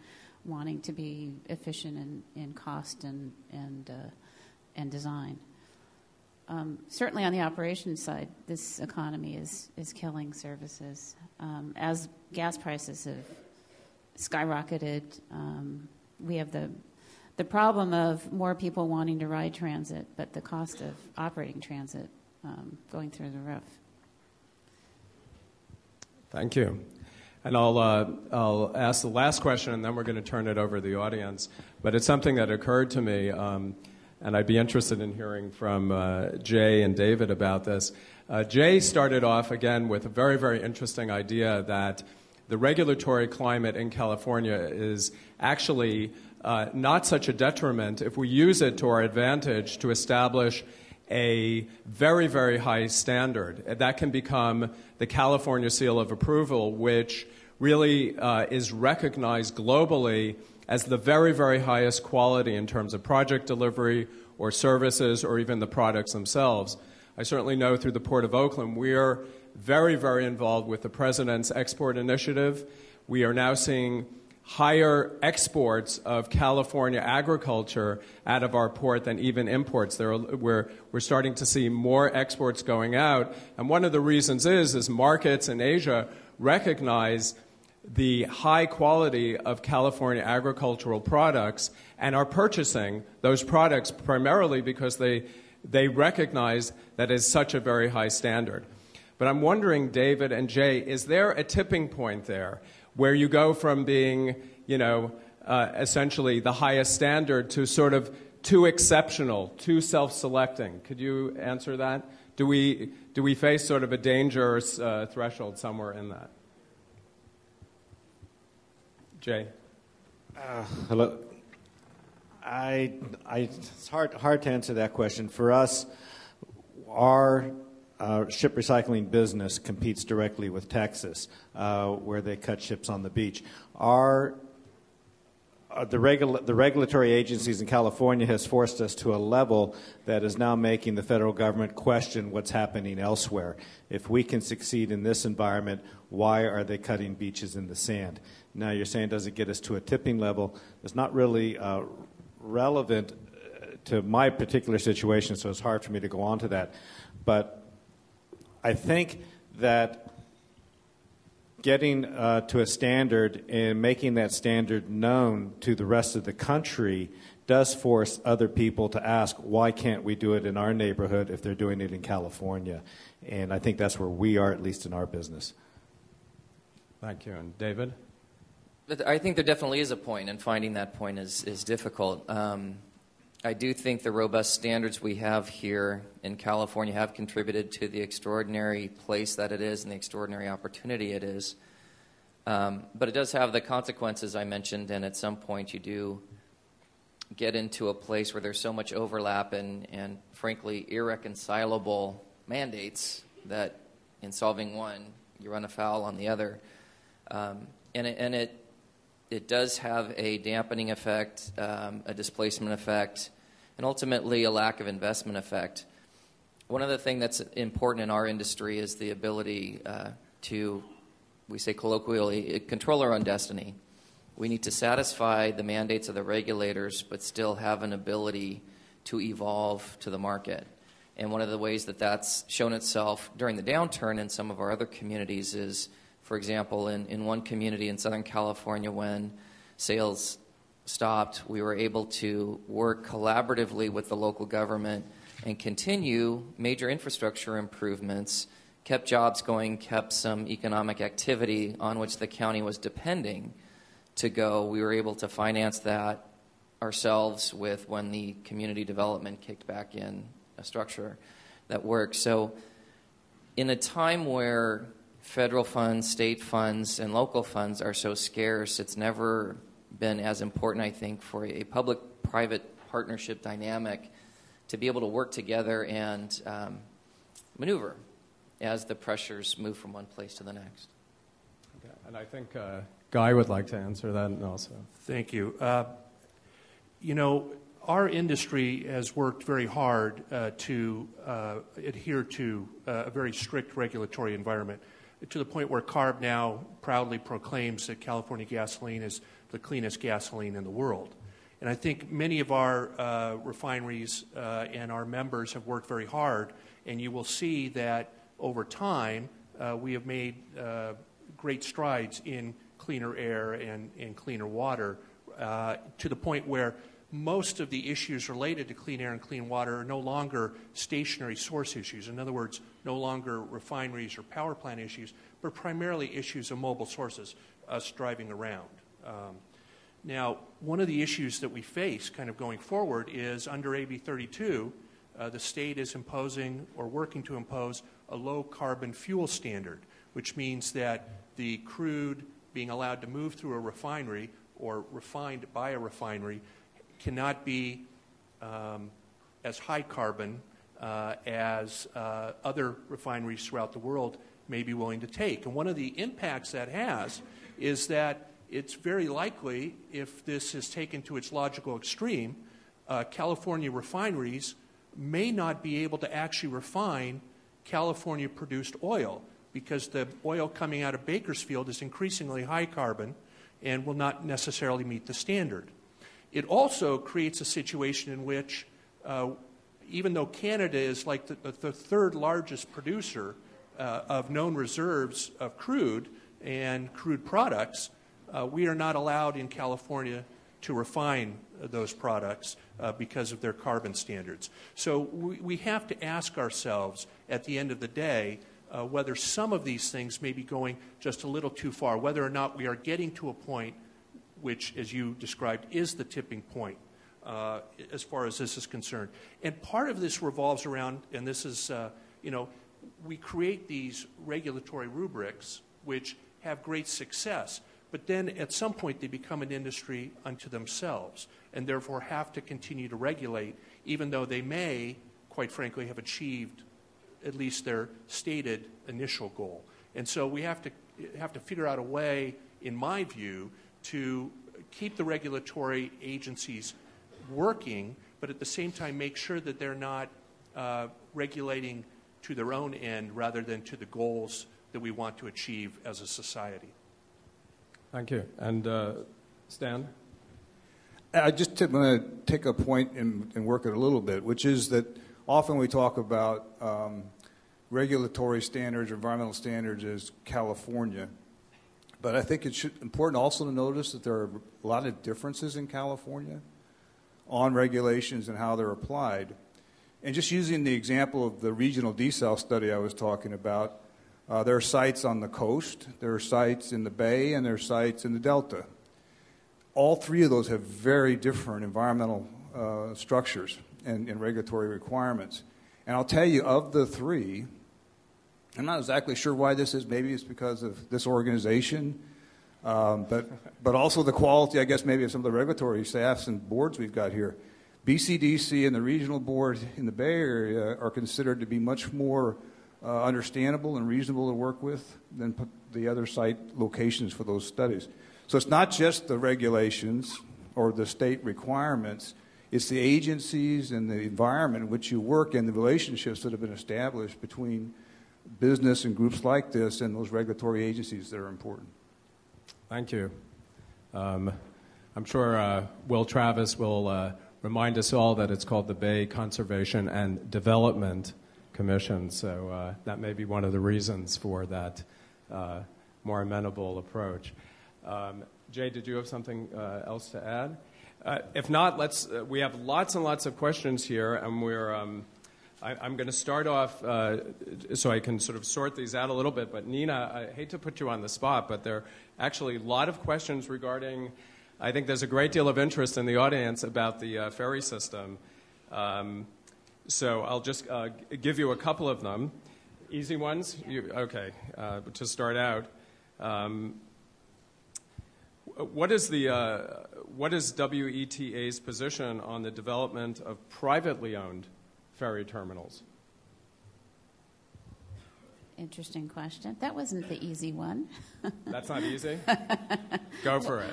wanting to be efficient in cost and design. Certainly on the operations side, this economy is killing services. As gas prices have skyrocketed, we have the problem of more people wanting to ride transit, but the cost of operating transit going through the roof. Thank you. And I'll ask the last question, and then we're going to turn it over to the audience. But it's something that occurred to me, and I'd be interested in hearing from Jay and David about this. Jay started off, again, with a very, very interesting idea that the regulatory climate in California is actually not such a detriment if we use it to our advantage to establish a very, very high standard. That can become the California Seal of Approval, which really is recognized globally as the very, very highest quality in terms of project delivery or services or even the products themselves. I certainly know through the Port of Oakland, we are very, very involved with the President's Export Initiative. We are now seeing higher exports of California agriculture out of our port than even imports. We're starting to see more exports going out. And one of the reasons is markets in Asia recognize the high quality of California agricultural products and are purchasing those products primarily because they recognize that it's such a very high standard. But I'm wondering, David and Jay, is there a tipping point there where you go from being, essentially the highest standard to sort of too exceptional, too self-selecting? Could you answer that? Do we face sort of a dangerous threshold somewhere in that? Jay? Hello. It's hard to answer that question. For us, our ship recycling business competes directly with Texas, where they cut ships on the beach. The regulatory agencies in California has forced us to a level that is now making the federal government question what's happening elsewhere. If we can succeed in this environment, why are they cutting beaches in the sand? Now you're saying, does it get us to a tipping level? It's not really relevant to my particular situation, so it's hard for me to go on to that. But I think that getting to a standard and making that standard known to the rest of the country does force other people to ask, why can't we do it in our neighborhood if they're doing it in California? And I think that's where we are, at least in our business. Thank you. And David? I think there definitely is a point, and finding that point is difficult. I do think the robust standards we have here in California have contributed to the extraordinary place that it is and the extraordinary opportunity it is. But it does have the consequences I mentioned, and at some point you do get into a place where there's so much overlap and frankly, irreconcilable mandates that in solving one, you run afoul on the other. And it does have a dampening effect, a displacement effect, and ultimately a lack of investment effect. One other thing that's important in our industry is the ability to, we say colloquially, control our own destiny. We need to satisfy the mandates of the regulators, but still have an ability to evolve to the market. And one of the ways that that's shown itself during the downturn in some of our other communities is, for example, in one community in Southern California, when sales stopped, we were able to work collaboratively with the local government and continue major infrastructure improvements, kept jobs going, kept some economic activity on which the county was depending to go. We were able to finance that ourselves with when the community development kicked back in a structure that worked. So in a time where federal funds, state funds, and local funds are so scarce, it's never been as important, I think, for a public-private partnership dynamic to be able to work together and maneuver as the pressures move from one place to the next. Okay. And I think Guy would like to answer that also. Thank you. Our industry has worked very hard to adhere to a very strict regulatory environment, to the point where CARB now proudly proclaims that California gasoline is the cleanest gasoline in the world. And I think many of our refineries and our members have worked very hard, and you will see that over time we have made great strides in cleaner air and cleaner water to the point where most of the issues related to clean air and clean water are no longer stationary source issues. In other words, no longer refineries or power plant issues, but primarily issues of mobile sources, us driving around. Now, one of the issues that we face kind of going forward is under AB 32, the state is imposing or working to impose a low carbon fuel standard, which means that the crude being allowed to move through a refinery or refined by a refinery cannot be as high carbon as other refineries throughout the world may be willing to take. And one of the impacts that has is that it's very likely, if this is taken to its logical extreme, California refineries may not be able to actually refine California-produced oil because the oil coming out of Bakersfield is increasingly high carbon and will not necessarily meet the standard. It also creates a situation in which, even though Canada is like the third largest producer of known reserves of crude and crude products, we are not allowed in California to refine those products because of their carbon standards. So we have to ask ourselves at the end of the day whether some of these things may be going just a little too far, whether or not we are getting to a point which, as you described, is the tipping point as far as this is concerned. And part of this revolves around, and this is, we create these regulatory rubrics which have great success, but then at some point they become an industry unto themselves and therefore have to continue to regulate, even though they may, quite frankly, have achieved at least their stated initial goal. And so we have to figure out a way, in my view, to keep the regulatory agencies working, but at the same time make sure that they're not regulating to their own end rather than to the goals that we want to achieve as a society. Thank you. And Stan? I just want to take a point and work it a little bit, which is that often we talk about regulatory standards, environmental standards as California. But I think it's important also to notice that there are a lot of differences in California on regulations and how they're applied. And just using the example of the regional desal study I was talking about, there are sites on the coast, there are sites in the bay, and there are sites in the delta. All three of those have very different environmental structures and regulatory requirements. And I'll tell you, of the three, I'm not exactly sure why this is. Maybe it's because of this organization, but also the quality, I guess, maybe of some of the regulatory staffs and boards we've got here. BCDC and the regional board in the Bay Area are considered to be much more understandable and reasonable to work with than the other site locations for those studies. So it's not just the regulations or the state requirements, it's the agencies and the environment in which you work and the relationships that have been established between business and groups like this and those regulatory agencies that are important. Thank you. I'm sure Will Travis will remind us all that it's called the Bay Conservation and Development Commission, so that may be one of the reasons for that more amenable approach. Jay, did you have something else to add? If not, we have lots and lots of questions here, and I'm going to start off so I can sort of sort these out a little bit. But Nina, I hate to put you on the spot, but there are actually a lot of questions regarding, I think there's a great deal of interest in the audience about the ferry system. So I'll just give you a couple of them. Easy ones? Okay, to start out. What is WETA's position on the development of privately owned ferry terminals? Interesting question. That wasn't the easy one. That's not easy? Go for it.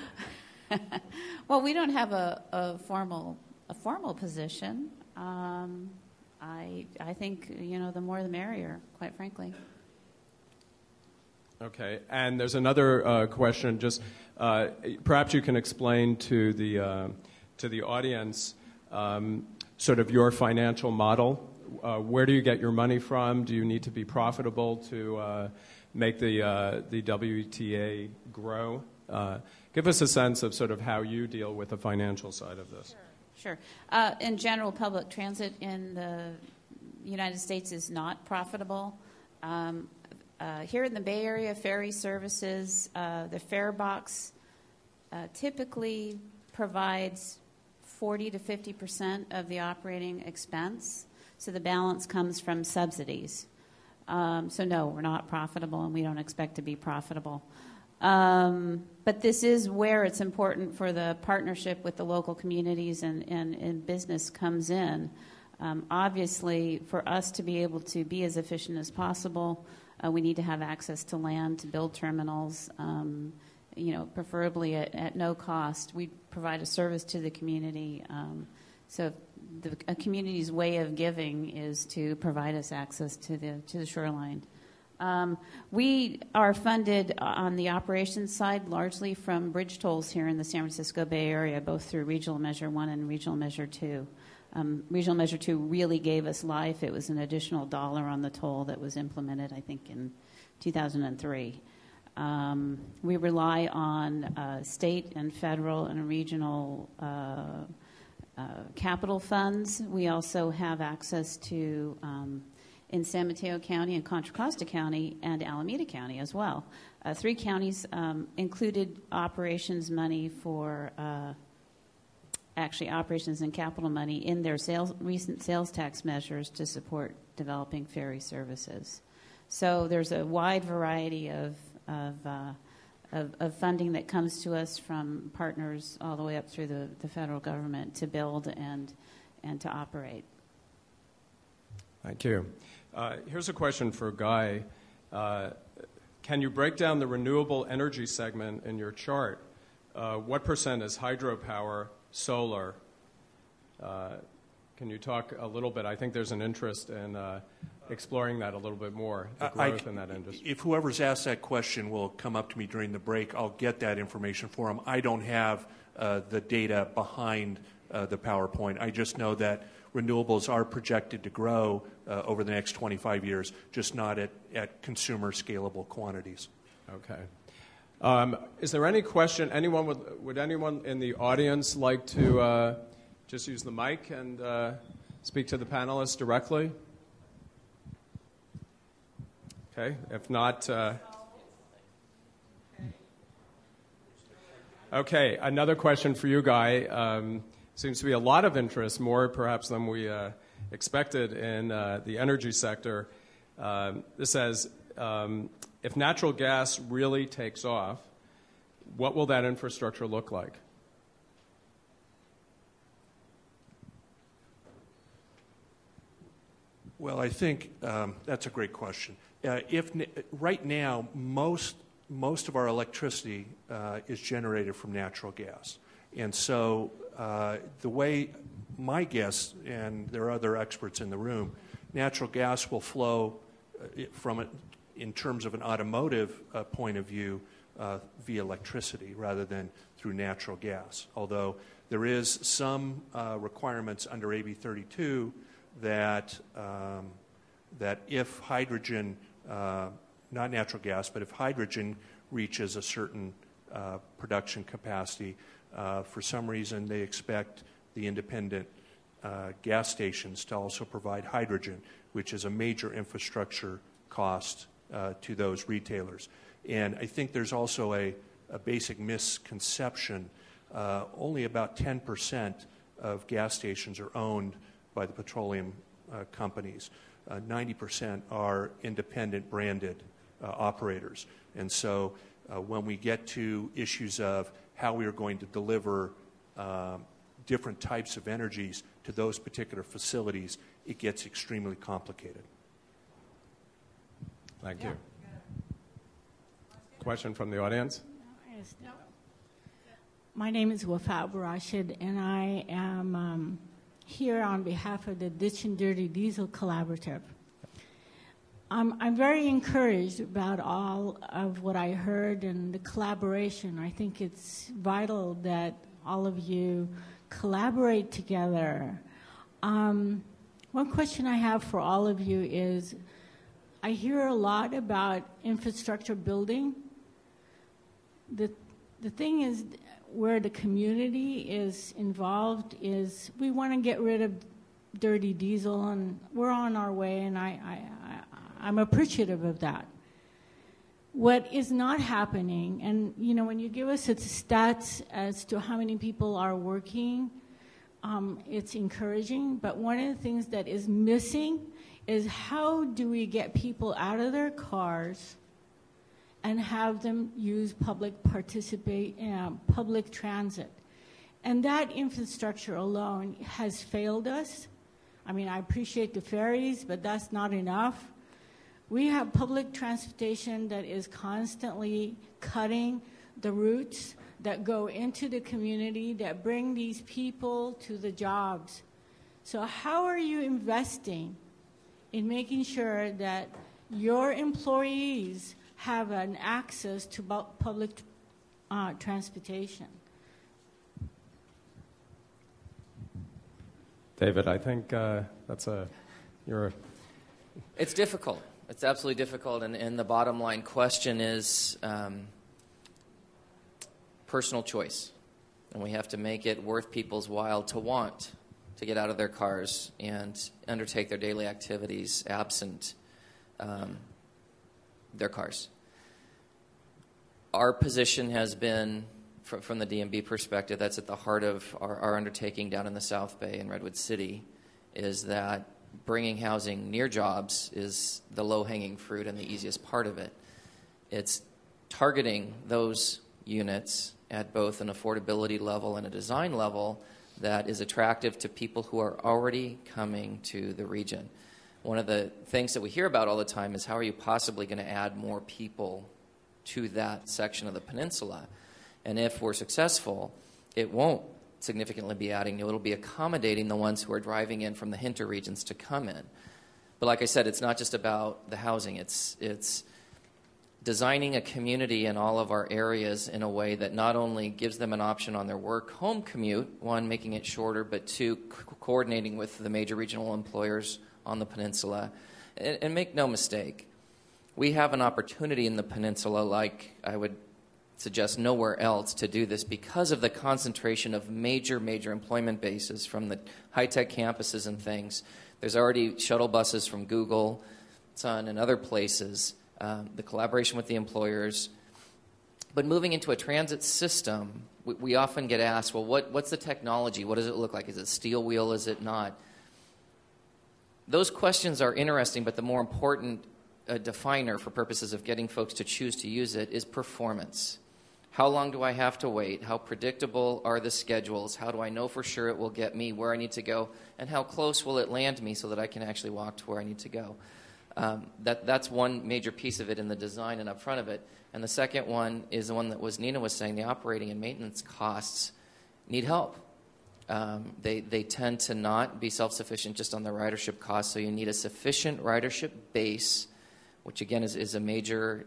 Well, we don't have a formal position. I think, the more the merrier, quite frankly. Okay, and there's another question. Just perhaps you can explain to the audience sort of your financial model. Where do you get your money from? Do you need to be profitable to make the WETA grow? Give us a sense of sort of how you deal with the financial side of this. Sure. In general, public transit in the United States is not profitable. Here in the Bay Area, ferry services, the fare box typically provides 40 to 50% of the operating expense. So the balance comes from subsidies. So no, we're not profitable, and we don't expect to be profitable. But this is where it's important for the partnership with the local communities and business comes in. Obviously, for us to be able to be as efficient as possible, we need to have access to land to build terminals, preferably at no cost. We provide a service to the community. So a community's way of giving is to provide us access to the shoreline. We are funded on the operations side largely from bridge tolls here in the San Francisco Bay Area, both through Regional Measure 1 and Regional Measure 2. Regional Measure 2 really gave us life. It was an additional $1 on the toll that was implemented, I think, in 2003. We rely on state and federal and regional capital funds. We also have access to, in San Mateo County and Contra Costa County and Alameda County as well. 3 counties included operations money for, actually operations and capital money in their recent sales tax measures to support developing ferry services. So there's a wide variety of funding that comes to us from partners all the way up through the federal government to build and to operate. Thank you. Here's a question for Guy. Can you break down the renewable energy segment in your chart? What % is hydropower, solar? Can you talk a little bit? I think there's an interest in exploring that a little bit more, the growth in that industry. If whoever's asked that question will come up to me during the break, I'll get that information for them. I don't have the data behind the PowerPoint. I just know that renewables are projected to grow over the next 25 years, just not at consumer scalable quantities. Okay. Is there any question? Would anyone in the audience like to just use the mic and speak to the panelists directly? Okay. If not, okay. Another question for you, Guy. Seems to be a lot of interest, more perhaps than we expected in the energy sector. This says, if natural gas really takes off, what will that infrastructure look like? Well, I think that's a great question. Right now, most of our electricity is generated from natural gas. And so the way, my guess, and there are other experts in the room, natural gas will flow from it in terms of an automotive point of view via electricity rather than through natural gas. Although there is some requirements under AB 32 that if hydrogen, not natural gas, but if hydrogen reaches a certain production capacity, for some reason they expect the independent gas stations to also provide hydrogen, which is a major infrastructure cost to those retailers. And I think there's also a basic misconception. Only about 10% of gas stations are owned by the petroleum companies. 90% are independent branded operators. And so when we get to issues of how we are going to deliver different types of energies to those particular facilities, it gets extremely complicated. Thank you. Question from the audience? My name is Wafa Barashid, and I am here on behalf of the Ditch and Dirty Diesel Collaborative. I'm very encouraged about all of what I heard and the collaboration. I think it's vital that all of you collaborate together. One question I have for all of you is, I hear a lot about infrastructure building. The thing is, where the community is involved is we want to get rid of dirty diesel, and we're on our way, and I'm appreciative of that. What is not happening, and you know, when you give us stats as to how many people are working, it's encouraging, but one of the things that is missing is how do we get people out of their cars and have them use public transit. And that infrastructure alone has failed us. I mean, I appreciate the ferries, but that's not enough. We have public transportation that is constantly cutting the routes that go into the community that bring these people to the jobs. So how are you investing in making sure that your employees have an access to public transportation? David, I think It's difficult. It's absolutely difficult, and the bottom line question is personal choice. And we have to make it worth people's while to want to get out of their cars and undertake their daily activities absent their cars. Our position has been, from the DMB perspective, that's at the heart of our undertaking down in the South Bay in Redwood City, is that bringing housing near jobs is the low-hanging fruit and the easiest part of it. It's targeting those units at both an affordability level and a design level that is attractive to people who are already coming to the region. One of the things that we hear about all the time is how are you possibly going to add more people to that section of the peninsula? And if we're successful, it won't significantly be adding new. It'll be accommodating the ones who are driving in from the hinter regions to come in. But like I said, it's not just about the housing. It's designing a community in all of our areas in a way that not only gives them an option on their work-home commute, one, making it shorter, but two, coordinating with the major regional employers on the peninsula. And make no mistake, we have an opportunity in the peninsula like I would suggest nowhere else to do this because of the concentration of major employment bases from the high-tech campuses and things. There's already shuttle buses from Google, Sun, and other places, the collaboration with the employers. But moving into a transit system, we often get asked, well, what's the technology? What does it look like? Is it steel wheel? Is it not? Those questions are interesting, but the more important definer for purposes of getting folks to choose to use it is performance. How long do I have to wait? How predictable are the schedules? How do I know for sure it will get me where I need to go? And how close will it land me so that I can actually walk to where I need to go? That's one major piece of it in the design and up front of it. And the second one is the one that Nina was saying, the operating and maintenance costs need help. They tend to not be self-sufficient just on the ridership costs, so you need a sufficient ridership base, which again is a major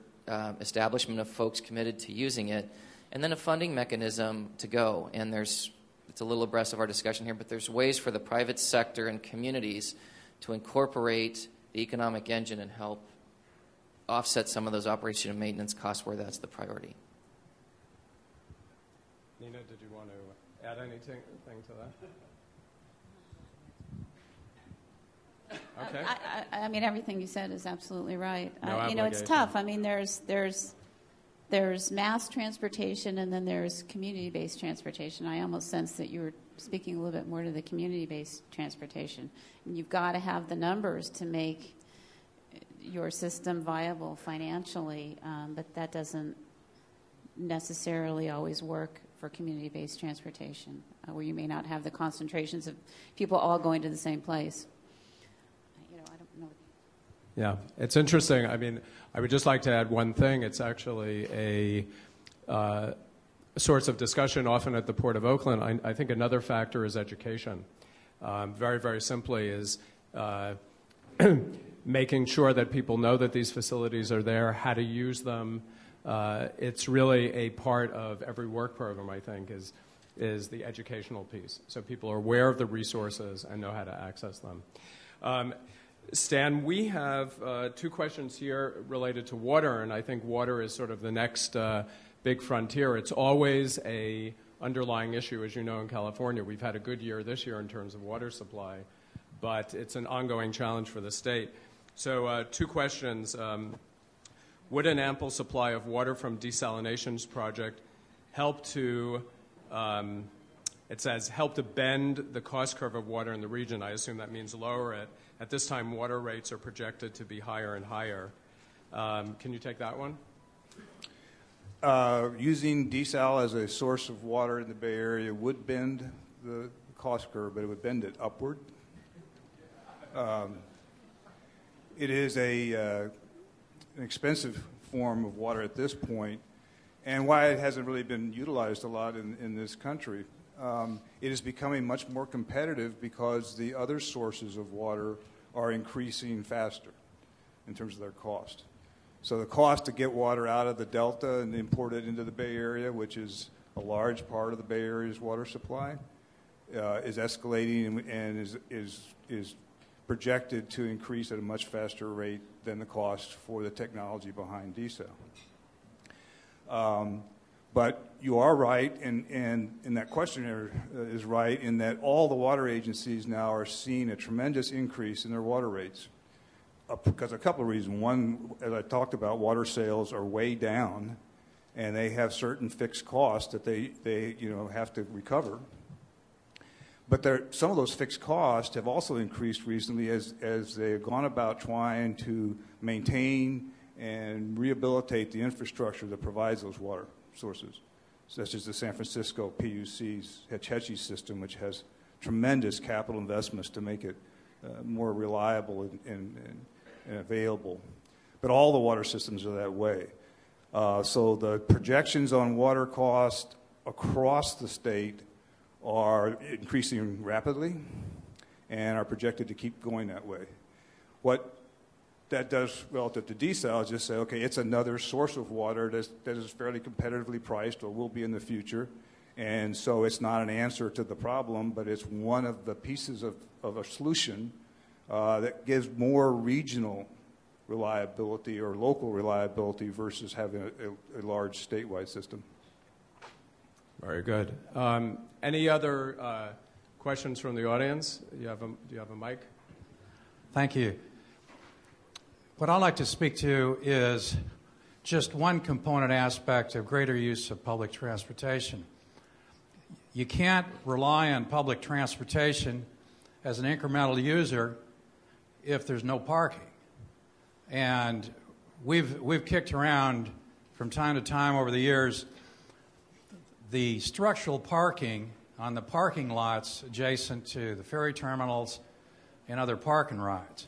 establishment of folks committed to using it, and then a funding mechanism to go. And it's a little abreast of our discussion here, but there's ways for the private sector and communities to incorporate the economic engine and help offset some of those operation and maintenance costs where that's the priority. Nina, did you want to add anything to that? Okay. I mean, everything you said is absolutely right. No it's tough. I mean, there's mass transportation and then there's community-based transportation. I almost sense that you were speaking a little bit more to the community-based transportation. And you've got to have the numbers to make your system viable financially, but that doesn't necessarily always work for community-based transportation, where you may not have the concentrations of people all going to the same place. I don't know. Yeah, it's interesting. I mean, I would just like to add one thing. It's actually a source of discussion often at the Port of Oakland. I think another factor is education. Very, very simply is making sure that people know that these facilities are there, how to use them. It's really a part of every work program, I think, is the educational piece. So people are aware of the resources and know how to access them. Stan, we have two questions here related to water, and I think water is sort of the next big frontier. It's always a underlying issue, as you know, in California. We've had a good year this year in terms of water supply, but it's an ongoing challenge for the state. So two questions. Would an ample supply of water from desalination's project help to, it says, help to bend the cost curve of water in the region? I assume that means lower it. At this time, water rates are projected to be higher and higher. Can you take that one? Using desal as a source of water in the Bay Area would bend the cost curve, but it would bend it upward. It is an expensive form of water at this point, and why it hasn't really been utilized a lot in this country. it is becoming much more competitive because the other sources of water are increasing faster in terms of their cost. So the cost to get water out of the Delta and import it into the Bay Area, which is a large part of the Bay Area's water supply, is escalating and is projected to increase at a much faster rate than the cost for the technology behind desal. But you are right, and that questionnaire is right, in that all the water agencies now are seeing a tremendous increase in their water rates because of a couple of reasons. One, as I talked about, water sales are way down, and they have certain fixed costs that they have to recover. But some of those fixed costs have also increased recently as they have gone about trying to maintain and rehabilitate the infrastructure that provides those water sources, such as the San Francisco PUC's Hetch Hetchy system, which has tremendous capital investments to make it more reliable and available. But all the water systems are that way. So the projections on water cost across the state are increasing rapidly and are projected to keep going that way. What that does relative to desal is just say, okay, it's another source of water that is fairly competitively priced or will be in the future. And so it's not an answer to the problem, but it's one of the pieces of a solution that gives more regional reliability or local reliability versus having a large statewide system. Very good. Any other questions from the audience? Do you have a mic? Thank you. What I'd like to speak to is just one component aspect of greater use of public transportation. You can't rely on public transportation as an incremental user if there's no parking. And we've kicked around from time to time over the years the structural parking on the parking lots adjacent to the ferry terminals and other parking rides.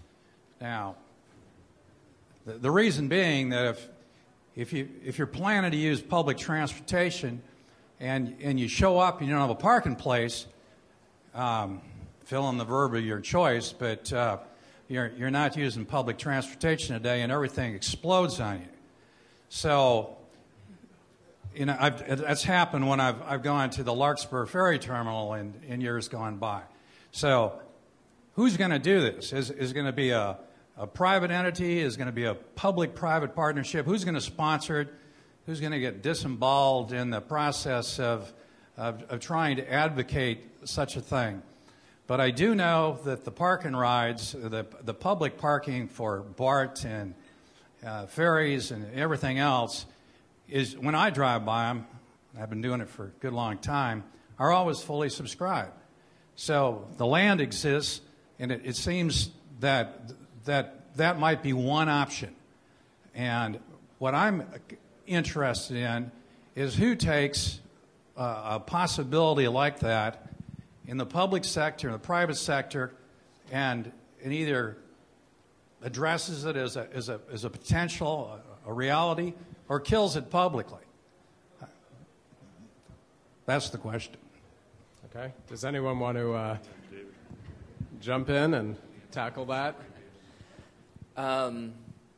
Now, the reason being that if you're planning to use public transportation and you show up and you don't have a parking place, fill in the verb of your choice, but you're not using public transportation today and everything explodes on you. So, that's happened when I've gone to the Larkspur Ferry Terminal in years gone by. So, who's going to do this? Is it going to be a private entity? Is it going to be a public-private partnership? Who's going to sponsor it? Who's going to get disemboweled in the process of trying to advocate such a thing? But I do know that the parking rides, the public parking for BART and ferries and everything else, is when I drive by them, I've been doing it for a good long time, are always fully subscribed. So the land exists, and it seems that might be one option. And what I'm interested in is who takes a possibility like that in the public sector, in the private sector, and either addresses it as a potential, a reality, or kills it publicly. That's the question. Okay. Does anyone want to jump in and tackle that?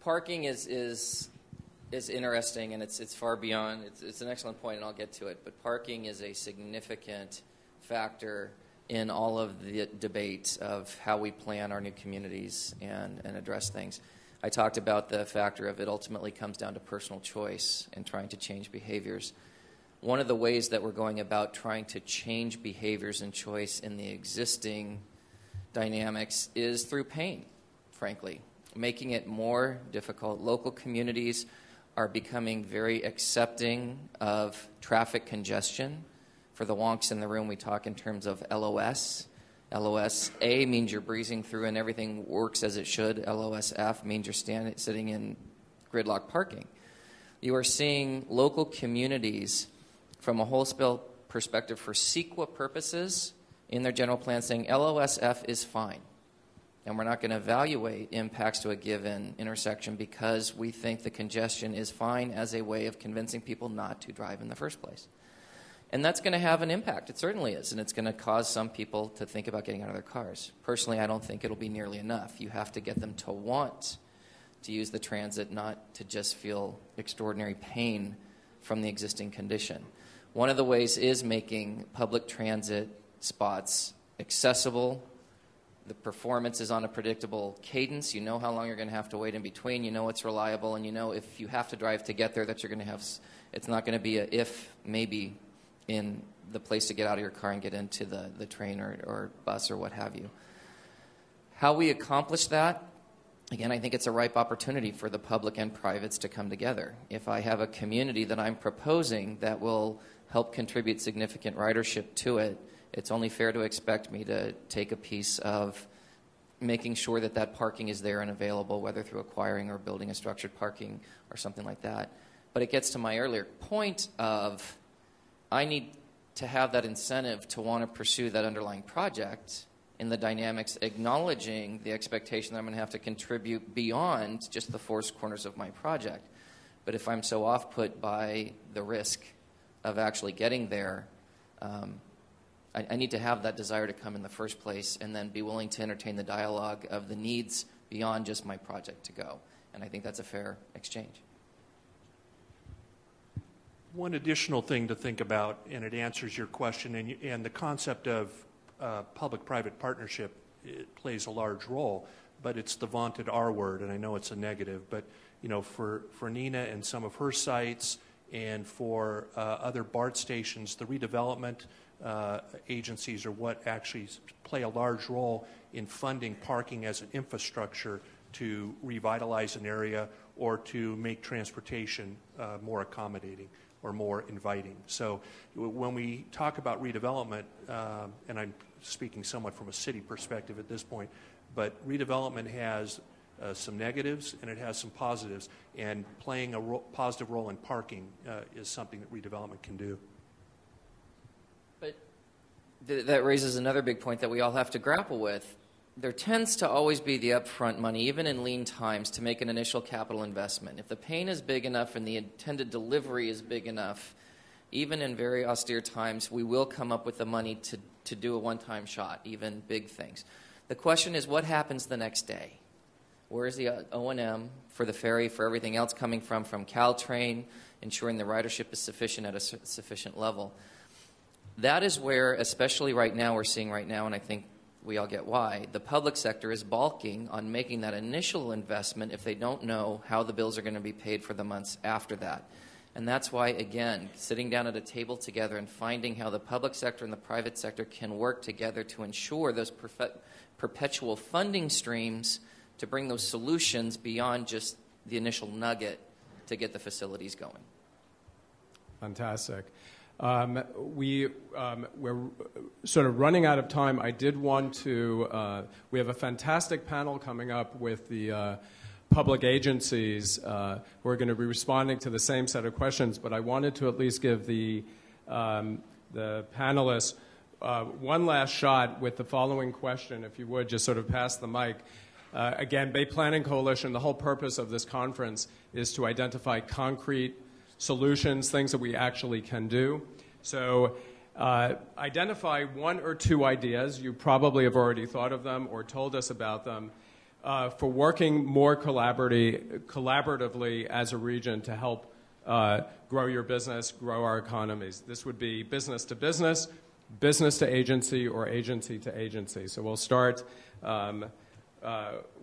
Parking is interesting, and it's far beyond. It's an excellent point, and I'll get to it. But parking is a significant factor in all of the debate of how we plan our new communities and address things. I talked about the factor of it ultimately comes down to personal choice and trying to change behaviors. One of the ways that we're going about trying to change behaviors and choice in the existing dynamics is through pain, frankly, making it more difficult. Local communities are becoming very accepting of traffic congestion. For the wonks in the room, we talk in terms of LOS. LOS-A means you're breezing through and everything works as it should. LOS-F means you're sitting in gridlock parking. You are seeing local communities from a wholesale perspective for CEQA purposes in their general plan saying LOS-F is fine. And we're not going to evaluate impacts to a given intersection because we think the congestion is fine as a way of convincing people not to drive in the first place. And that's going to have an impact. It certainly is. And it's going to cause some people to think about getting out of their cars. Personally, I don't think it'll be nearly enough. You have to get them to want to use the transit, not to just feel extraordinary pain from the existing condition. One of the ways is making public transit spots accessible. The performance is on a predictable cadence. You know how long you're going to have to wait in between. You know it's reliable. And you know if you have to drive to get there that you're going to have, it's not going to be a if, maybe, in the place to get out of your car and get into the train or bus or what have you. How we accomplish that, again, I think it's a ripe opportunity for the public and privates to come together. If I have a community that I'm proposing that will help contribute significant ridership to it, it's only fair to expect me to take a piece of making sure that that parking is there and available, whether through acquiring or building a structured parking or something like that. But it gets to my earlier point of I need to have that incentive to want to pursue that underlying project in the dynamics, acknowledging the expectation that I'm going to have to contribute beyond just the four corners of my project. But if I'm so off-put by the risk of actually getting there, I need to have that desire to come in the first place and then be willing to entertain the dialogue of the needs beyond just my project to go. And I think that's a fair exchange. One additional thing to think about, and it answers your question, and the concept of public-private partnership, it plays a large role, but it's the vaunted R word, and I know it's a negative, but you know, for Nina and some of her sites and for other BART stations, the redevelopment agencies are what actually play a large role in funding parking as an infrastructure to revitalize an area or to make transportation more accommodating or more inviting. So when we talk about redevelopment, and I'm speaking somewhat from a city perspective at this point, but redevelopment has some negatives and it has some positives, and playing a positive role in parking is something that redevelopment can do. But that raises another big point that we all have to grapple with. There tends to always be the upfront money, even in lean times, to make an initial capital investment. If the pain is big enough and the intended delivery is big enough, even in very austere times, we will come up with the money to do a one-time shot, even big things. The question is, what happens the next day? Where is the O&M for the ferry, for everything else coming from Caltrain, ensuring the ridership is sufficient at a sufficient level? That is where, especially right now, we're seeing right now, and I think we all get why, the public sector is balking on making that initial investment if they don't know how the bills are going to be paid for the months after that. And that's why, again, sitting down at a table together and finding how the public sector and the private sector can work together to ensure those perpetual funding streams to bring those solutions beyond just the initial nugget to get the facilities going. Fantastic. We're sort of running out of time. I did want to, we have a fantastic panel coming up with the public agencies who are going to be responding to the same set of questions, but I wanted to at least give the panelists one last shot with the following question, if you would, just sort of pass the mic. Again, Bay Planning Coalition, the whole purpose of this conference is to identify concrete solutions, things that we actually can do. So identify one or two ideas. You probably have already thought of them or told us about them for working more collaboratively as a region to help grow your business, grow our economies. This would be business to business, business to agency, or agency to agency. So we'll start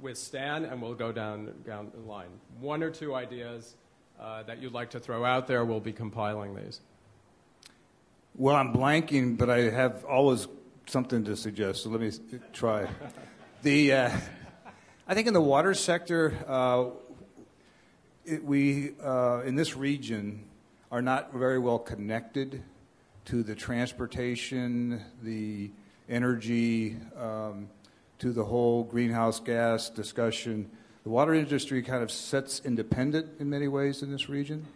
with Stan, and we'll go down the line. One or two ideas that you'd like to throw out there. We'll be compiling these. Well, I'm blanking, but I have always something to suggest, so let me try. I think in the water sector, we in this region are not very well connected to the transportation, the energy, to the whole greenhouse gas discussion. The water industry kind of sits independent in many ways in this region.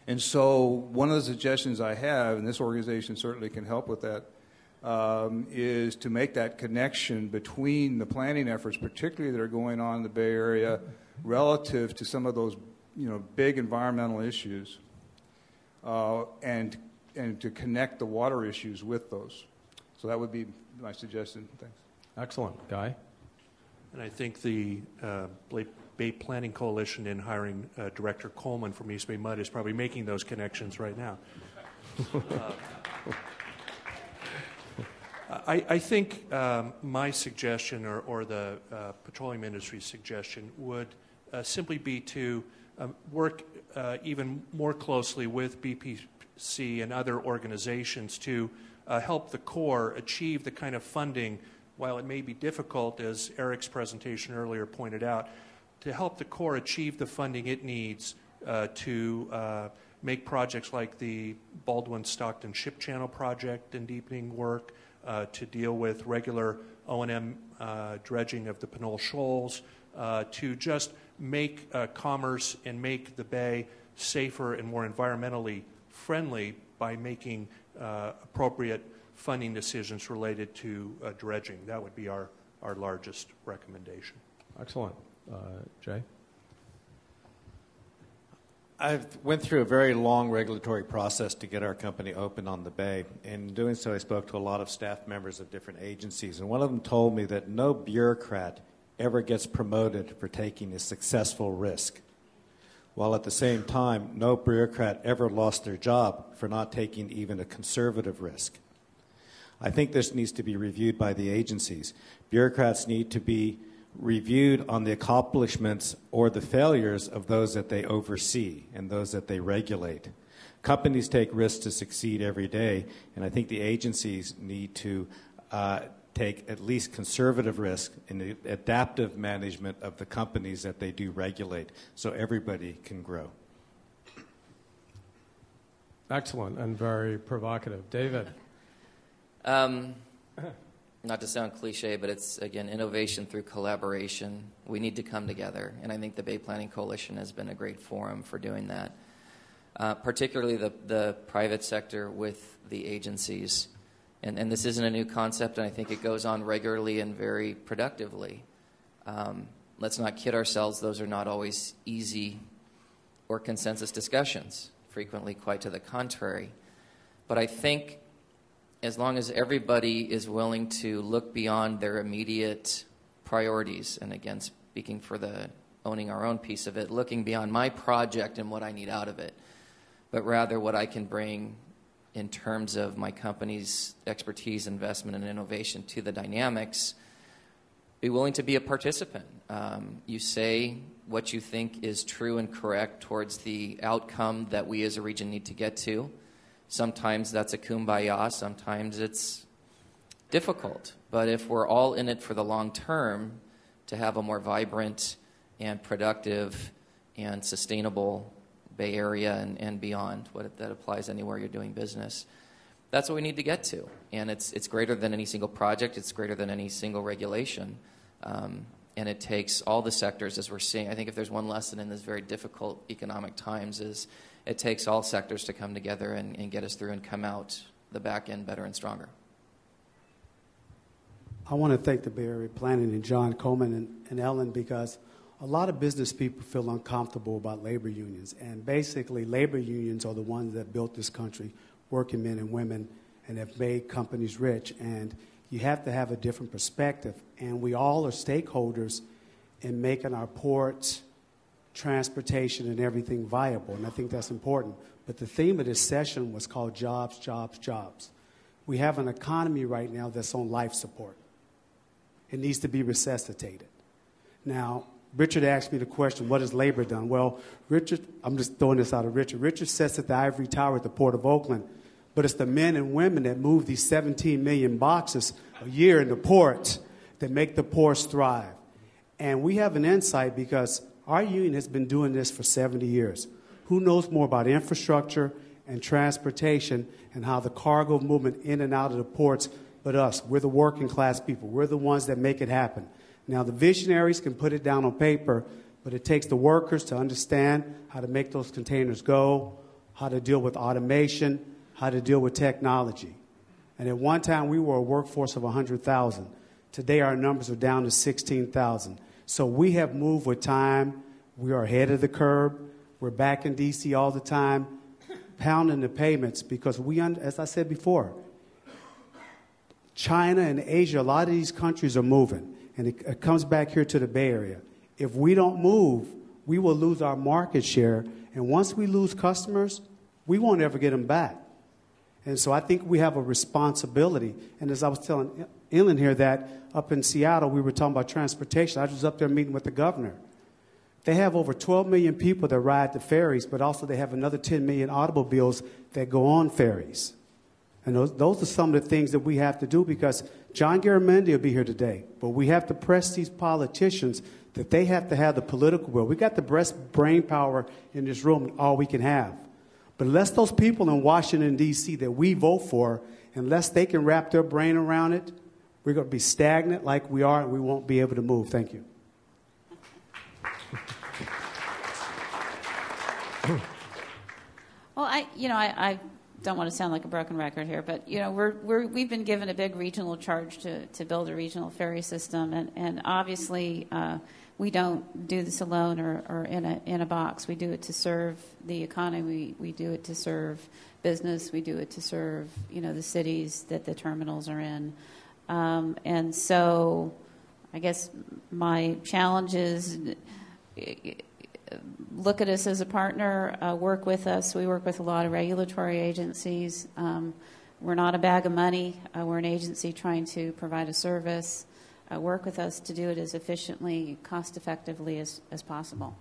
And so one of the suggestions I have, and this organization certainly can help with that, is to make that connection between the planning efforts, particularly that are going on in the Bay Area, relative to some of those, big environmental issues, and and to connect the water issues with those. So that would be my suggestion. Thanks. Excellent. Guy? And I think the Bay Planning Coalition in hiring Director Coleman from East Bay Mud is probably making those connections right now. I think my suggestion or the petroleum industry's suggestion would simply be to work even more closely with BPC and other organizations to help the Corps achieve the kind of funding, while it may be difficult, as Eric's presentation earlier pointed out, to help the Corps achieve the funding it needs to make projects like the Baldwin-Stockton Ship Channel project and deepening work, to deal with regular O&M dredging of the Pinole Shoals, to just make commerce and make the bay safer and more environmentally friendly by making appropriate funding decisions related to dredging. That would be our largest recommendation. Excellent. Jay? I went through a very long regulatory process to get our company open on the bay. In doing so, I spoke to a lot of staff members of different agencies, and one of them told me that no bureaucrat ever gets promoted for taking a successful risk, while at the same time, no bureaucrat ever lost their job for not taking even a conservative risk. I think this needs to be reviewed by the agencies. Bureaucrats need to be reviewed on the accomplishments or the failures of those that they oversee and those that they regulate. Companies take risks to succeed every day, and I think the agencies need to take at least conservative risk in the adaptive management of the companies that they do regulate so everybody can grow. Excellent and very provocative. David? Not to sound cliche, but it's, again, innovation through collaboration. We need to come together, and I think the Bay Planning Coalition has been a great forum for doing that, particularly the private sector with the agencies. And this isn't a new concept, and I think it goes on regularly and very productively. Let's not kid ourselves. Those are not always easy or consensus discussions, frequently quite to the contrary. But I think as long as everybody is willing to look beyond their immediate priorities, and again, speaking for owning our own piece of it, looking beyond my project and what I need out of it, but rather what I can bring in terms of my company's expertise, investment, and innovation to the dynamics, be willing to be a participant. You say what you think is true and correct towards the outcome that we as a region need to get to. Sometimes that's a kumbaya, sometimes it's difficult. But if we're all in it for the long term to have a more vibrant and productive and sustainable Bay Area and beyond, that applies anywhere you're doing business, that's what we need to get to. And it's greater than any single project, it's greater than any single regulation. And it takes all the sectors, as we're seeing. I think if there's one lesson in this very difficult economic times is it takes all sectors to come together and get us through and come out the back end better and stronger. I want to thank the Bay Area Planning and John Coleman and Ellen, because a lot of business people feel uncomfortable about labor unions. And basically, labor unions are the ones that built this country, working men and women, and have made companies rich. And you have to have a different perspective. And we all are stakeholders in making our ports, transportation, and everything viable. And I think that's important. But the theme of this session was called Jobs, Jobs, Jobs. We have an economy right now that's on life support. It needs to be resuscitated. Now, Richard asked me the question, what has labor done? Well, Richard, I'm just throwing this out of Richard. Richard sits at the ivory tower at the Port of Oakland, but it's the men and women that move these 17 million boxes a year in the ports that make the ports thrive. And we have an insight because our union has been doing this for 70 years. Who knows more about infrastructure and transportation and how the cargo movement in and out of the ports but us? We're the working class people. We're the ones that make it happen. Now, the visionaries can put it down on paper, but it takes the workers to understand how to make those containers go, how to deal with automation, how to deal with technology. And at one time, we were a workforce of 100,000. Today, our numbers are down to 16,000. So we have moved with time. We are ahead of the curve. We're back in D.C. all the time. pounding the pavements because as I said before, China and Asia, a lot of these countries are moving, and it comes back here to the Bay Area. If we don't move, we will lose our market share, and once we lose customers, we won't ever get them back. And so I think we have a responsibility. And as I was telling Ellen here that up in Seattle, we were talking about transportation. I was up there meeting with the governor. They have over 12 million people that ride the ferries, but also they have another 10 million automobiles that go on ferries. And those are some of the things that we have to do because John Garamendi will be here today. But we have to press these politicians that they have to have the political will. We got the best brain power in this room, all we can have. But unless those people in Washington, D.C. that we vote for, unless they can wrap their brain around it, we're going to be stagnant like we are, and we won't be able to move. Thank you. Well, I don't want to sound like a broken record here, but we've been given a big regional charge to build a regional ferry system, and obviously we don't do this alone or in a box. We do it to serve the economy. We do it to serve business. We do it to serve the cities that the terminals are in, and so I guess my challenge is. Look at us as a partner, work with us. We work with a lot of regulatory agencies. We're not a bag of money. We're an agency trying to provide a service. Work with us to do it as efficiently, cost-effectively as possible.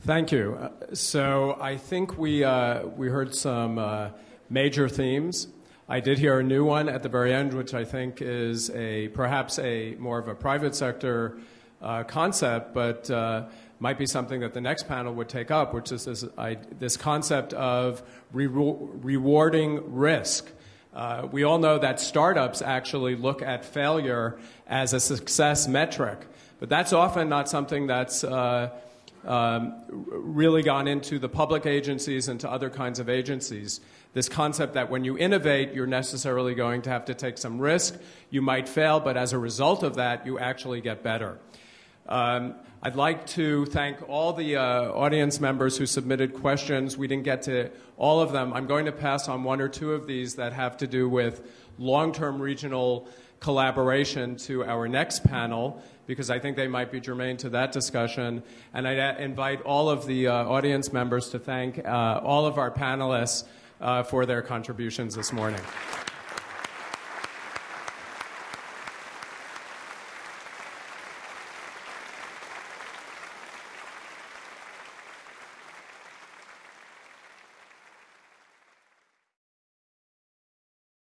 Thank you. So I think we heard some major themes. I did hear a new one at the very end, which I think is perhaps more of a private sector concept, but might be something that the next panel would take up, which is this concept of rewarding risk. We all know that startups actually look at failure as a success metric, but that's often not something that's really gone into the public agencies and to other kinds of agencies. This concept that when you innovate, you're necessarily going to have to take some risk. You might fail, but as a result of that, you actually get better. I'd like to thank all the audience members who submitted questions. We didn't get to all of them. I'm going to pass on one or two of these that have to do with long-term regional collaboration to our next panel, because I think they might be germane to that discussion. And I invite all of the audience members to thank all of our panelists for their contributions this morning.